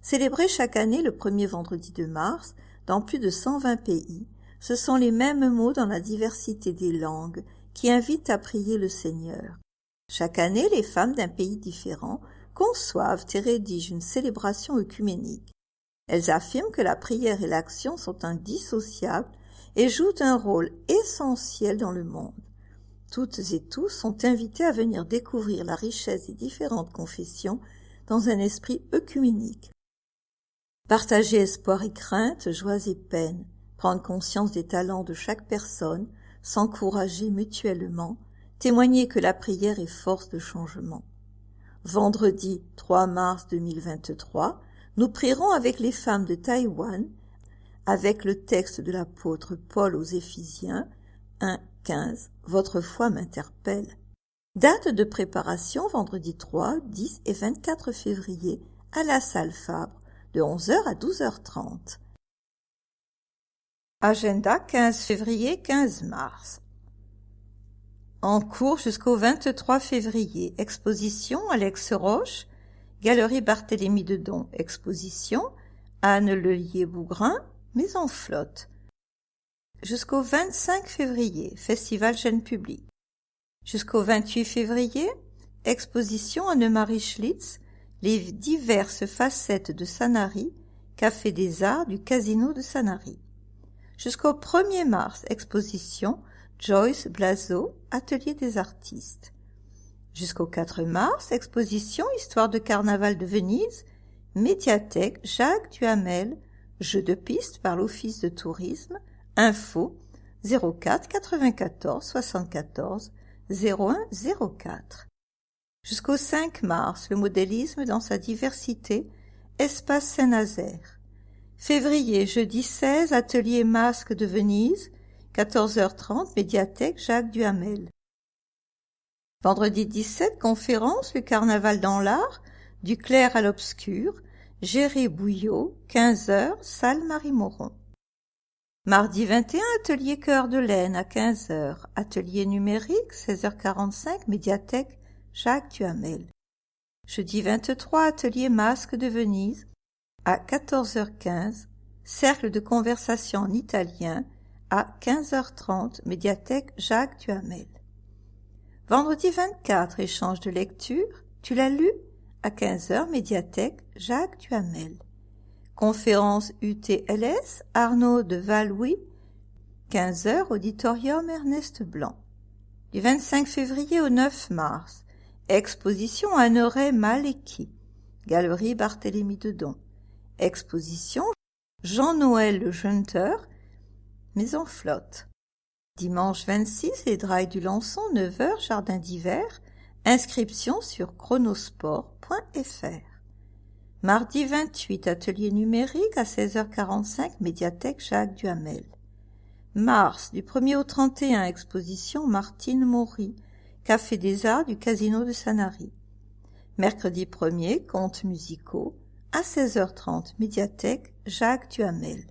Célébrée chaque année le premier vendredi de mars, dans plus de 120 pays, ce sont les mêmes mots dans la diversité des langues qui invitent à prier le Seigneur. Chaque année, les femmes d'un pays différent conçoivent et rédigent une célébration œcuménique. Elles affirment que la prière et l'action sont indissociables et jouent un rôle essentiel dans le monde. Toutes et tous sont invités à venir découvrir la richesse des différentes confessions dans un esprit œcuménique. Partager espoir et crainte, joies et peines, prendre conscience des talents de chaque personne, s'encourager mutuellement, témoigner que la prière est force de changement. Vendredi 3 mars 2023, nous prierons avec les femmes de Taïwan, avec le texte de l'apôtre Paul aux Éphésiens 1:15, votre foi m'interpelle. Date de préparation vendredi 3, 10 et 24 février à la salle Fabre, de 11h à 12h30. Agenda 15 février, 15 mars. En cours jusqu'au 23 février, exposition Alex Roche, Galerie Barthélemy Dedon, exposition Anne Lelier-Bougrin, Maison Flotte. Jusqu'au 25 février, Festival Jeune Public. Jusqu'au 28 février, exposition à Neumarie-Schlitz, les diverses facettes de Sanary, Café des Arts du Casino de Sanary. Jusqu'au 1er mars, exposition Joyce Blazo, Atelier des artistes. Jusqu'au 4 mars, exposition Histoire de carnaval de Venise, médiathèque Jacques Duhamel, jeu de piste par l'Office de tourisme, info 04 94 74 01 04. Jusqu'au 5 mars, le modélisme dans sa diversité, Espace Saint-Nazaire. Février, jeudi 16, atelier masque de Venise, 14h30, médiathèque Jacques Duhamel. Vendredi 17, conférence Le carnaval dans l'art, du clair à l'obscur, Géry Bouillot, 15h, salle Marie-Moron. Mardi 21, atelier Cœur de laine à 15h, atelier numérique, 16h45, médiathèque Jacques Duhamel. Jeudi 23, atelier masque de Venise, à 14h15, cercle de conversation en italien, à 15h30, médiathèque Jacques Duhamel. Vendredi 24, échange de lecture, tu l'as lu, à 15h, médiathèque Jacques Duhamel. Conférence UTLS, Arnaud de Valouis, 15h, auditorium Ernest Blanc. Du 25 février au 9 mars, exposition Anneret Malecki, Galerie Barthélemy Dedon. Exposition Jean-Noël Le Junter, Maison Flotte. Dimanche 26, les Drailles du Lançon, 9h, Jardin d'hiver, inscription sur chronosport.fr. Mardi 28, atelier numérique à 16h45, médiathèque Jacques Duhamel. Mars, du 1er au 31, exposition Martine Maury, Café des Arts du Casino de Sanary. Mercredi 1er, contes musicaux, à 16h30, médiathèque Jacques Duhamel.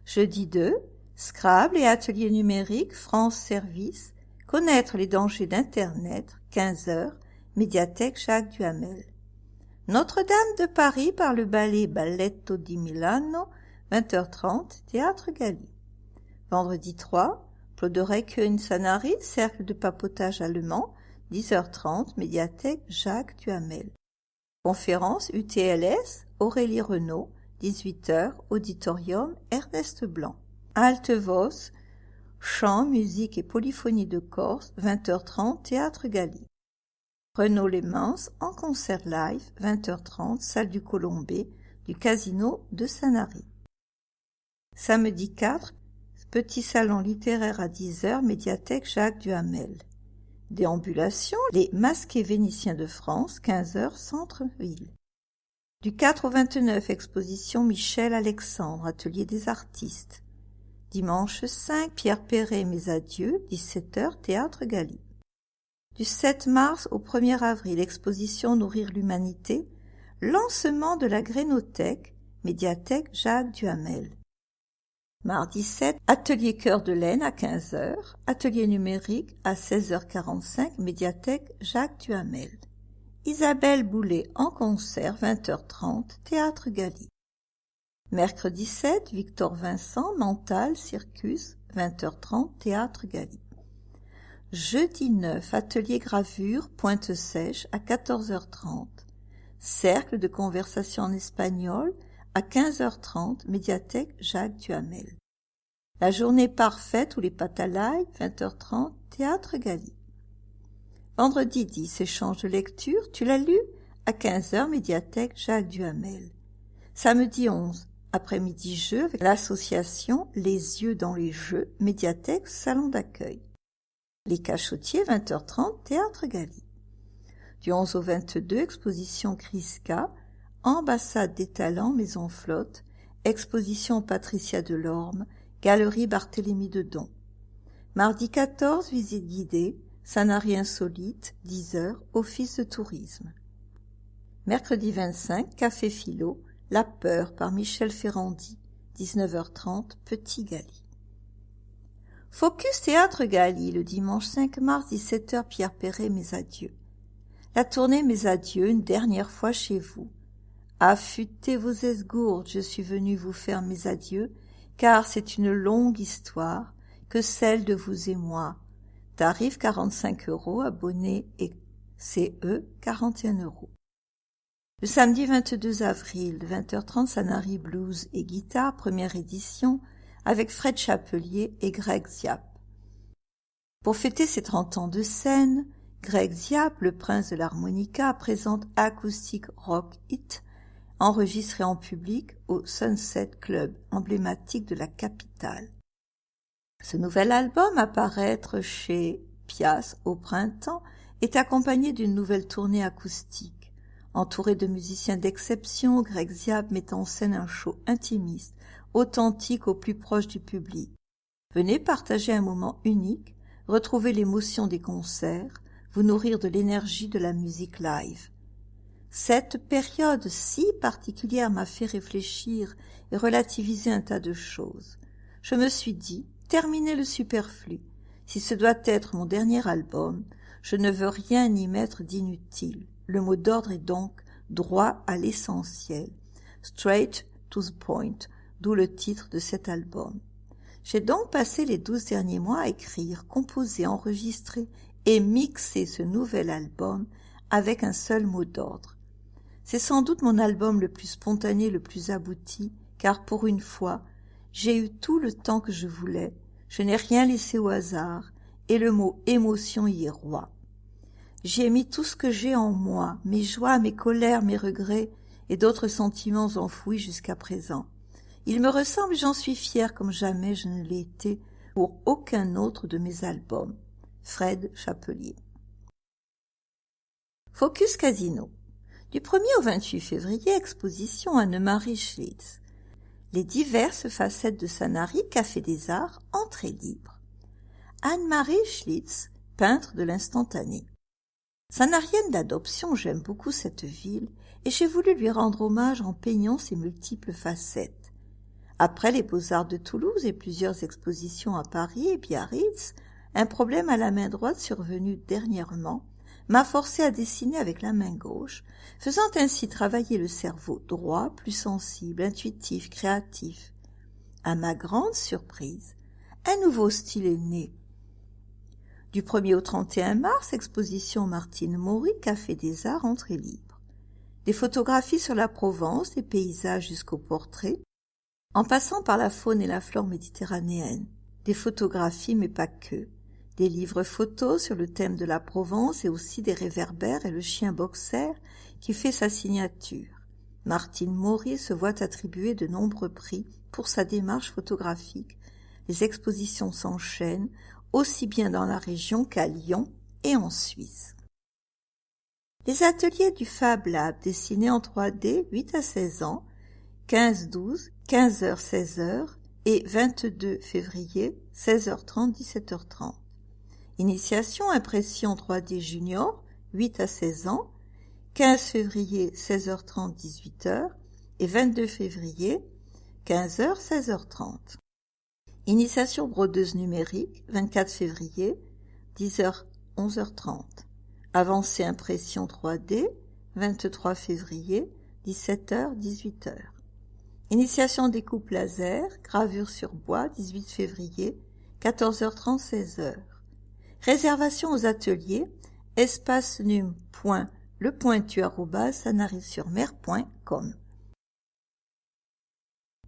Jeudi 2, Scrabble et atelier numérique France Service, connaître les dangers d'Internet, 15h, médiathèque Jacques Duhamel. Notre-Dame de Paris par le ballet Balletto di Milano, 20h30, théâtre Galie. Vendredi 3, Plauderec-Queun Sanary, cercle de papotage allemand, 10h30, médiathèque Jacques Duhamel. Conférence UTLS, Aurélie Renaud, 18h, auditorium Ernest Blanc. Halte Vos, chant, musique et polyphonie de Corse, 20h30, théâtre Galie. Renaud Lémence en concert live, 20h30, salle du Colombé, du Casino de Sanary. Samedi 4, petit salon littéraire à 10h, médiathèque Jacques Duhamel. Déambulation, les Masqués Vénitiens de France, 15h, centre-ville. Du 4 au 29, exposition Michel Alexandre, atelier des artistes. Dimanche 5, Pierre Perret, Mes adieux, 17h, théâtre Galie. Du 7 mars au 1er avril, exposition Nourrir l'humanité, lancement de la Grénothèque, médiathèque Jacques Duhamel. Mardi 7, atelier Cœur de laine à 15h, atelier numérique à 16h45, médiathèque Jacques Duhamel. Isabelle Boulet en concert, 20h30, théâtre Galie. Mercredi 7, Victor Vincent, Mental, Circus, 20h30, théâtre Galie. Jeudi 9, atelier gravure, Pointe-Sèche, à 14h30. Cercle de conversation en espagnol, à 15h30, médiathèque Jacques Duhamel. La journée parfaite ou les pâtes à l'ail, 20h30, théâtre Galie. Vendredi 10, échange de lecture, tu l'as lu, à 15h, médiathèque Jacques Duhamel. Samedi 11, après-midi jeu avec l'association Les yeux dans les jeux, médiathèque, salon d'accueil. Les Cachotiers, 20h30, théâtre Galie. Du 11 au 22, exposition Criska, ambassade des talents, Maison Flotte, exposition Patricia Delorme, galerie Barthélemy Dedon. Mardi 14, visite guidée, Sanary insolite, 10h, office de tourisme. Mercredi 25, café philo, La peur par Michel Ferrandi, 19h30, Petit Galie. Focus Théâtre Galie, le dimanche 5 mars, 17h, Pierre Perret, Mes adieux. La tournée Mes adieux, une dernière fois chez vous. Affûtez vos esgourdes, je suis venu vous faire mes adieux, car c'est une longue histoire que celle de vous et moi. Tarif 45 €, abonné et CE 41 €. Le samedi 22 avril, 20h30, Sanary Blues et Guitare, première édition, avec Fred Chapelier et Greg Ziap. Pour fêter ses 30 ans de scène, Greg Ziap, le prince de l'harmonica, présente Acoustic Rock It, enregistré en public au Sunset Club, emblématique de la capitale. Ce nouvel album, à paraître chez Pias au printemps, est accompagné d'une nouvelle tournée acoustique. Entouré de musiciens d'exception, Greg Ziap met en scène un show intimiste, authentique au plus proche du public. Venez partager un moment unique, retrouver l'émotion des concerts, vous nourrir de l'énergie de la musique live. Cette période si particulière m'a fait réfléchir et relativiser un tas de choses. Je me suis dit, terminer le superflu. Si ce doit être mon dernier album, je ne veux rien y mettre d'inutile. Le mot d'ordre est donc droit à l'essentiel, straight to the point, d'où le titre de cet album. J'ai donc passé les 12 derniers mois à écrire, composer, enregistrer et mixer ce nouvel album avec un seul mot d'ordre. C'est sans doute mon album le plus spontané, le plus abouti, car pour une fois, j'ai eu tout le temps que je voulais, je n'ai rien laissé au hasard, et le mot émotion y est roi. J'y ai mis tout ce que j'ai en moi, mes joies, mes colères, mes regrets et d'autres sentiments enfouis jusqu'à présent. Il me ressemble et j'en suis fière comme jamais je ne l'ai été pour aucun autre de mes albums. Fred Chapelier. Focus Casino. Du 1er au 28 février, exposition Anne-Marie Schlitz. Les diverses facettes de Sanary, Café des Arts, entrée libre. Anne-Marie Schlitz, peintre de l'instantané. Sanarienne d'adoption, j'aime beaucoup cette ville et j'ai voulu lui rendre hommage en peignant ses multiples facettes. Après les Beaux-Arts de Toulouse et plusieurs expositions à Paris et Biarritz, un problème à la main droite survenu dernièrement m'a forcé à dessiner avec la main gauche, faisant ainsi travailler le cerveau droit, plus sensible, intuitif, créatif. À ma grande surprise, un nouveau style est né. Du 1er au 31 mars, exposition Martine Maury, Café des Arts, entrée libre. Des photographies sur la Provence, des paysages jusqu'aux portraits, en passant par la faune et la flore méditerranéenne. Des photographies, mais pas que. Des livres photos sur le thème de la Provence et aussi des réverbères et le chien boxer qui fait sa signature. Martine Maury se voit attribuer de nombreux prix pour sa démarche photographique. Les expositions s'enchaînent, aussi bien dans la région qu'à Lyon et en Suisse. Les ateliers du Fab Lab dessinés en 3D 8 à 16 ans, 15-12, 15h-16h et 22 février, 16h30-17h30. Initiation impression 3D junior, 8 à 16 ans, 15 février, 16h30-18h et 22 février, 15h-16h30. Initiation brodeuse numérique, 24 février, 10h-11h30. Avancée impression 3D, 23 février, 17h-18h. Initiation découpe laser, gravure sur bois, 18 février, 14h30-16h. Réservation aux ateliers, espacenum.lepointu@sanary-sur-mer.com.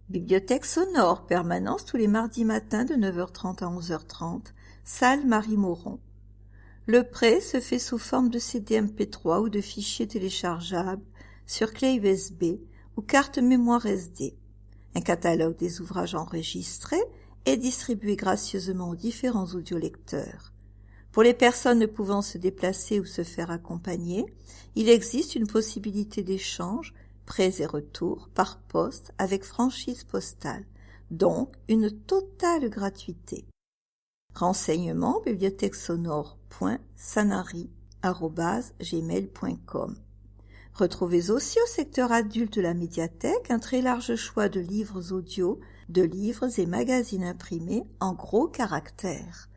Bibliothèque sonore, permanence tous les mardis matins de 9h30 à 11h30, salle Marie-Moron. Le prêt se fait sous forme de CD MP3 ou de fichiers téléchargeables sur clé USB ou carte mémoire SD. Un catalogue des ouvrages enregistrés est distribué gracieusement aux différents audiolecteurs. Pour les personnes ne pouvant se déplacer ou se faire accompagner, il existe une possibilité d'échange, prêts et retours, par poste avec franchise postale, donc une totale gratuité. Renseignements bibliothèquesonore.sanary@gmail.com. Retrouvez aussi au secteur adulte de la médiathèque un très large choix de livres audio, de livres et magazines imprimés en gros caractères.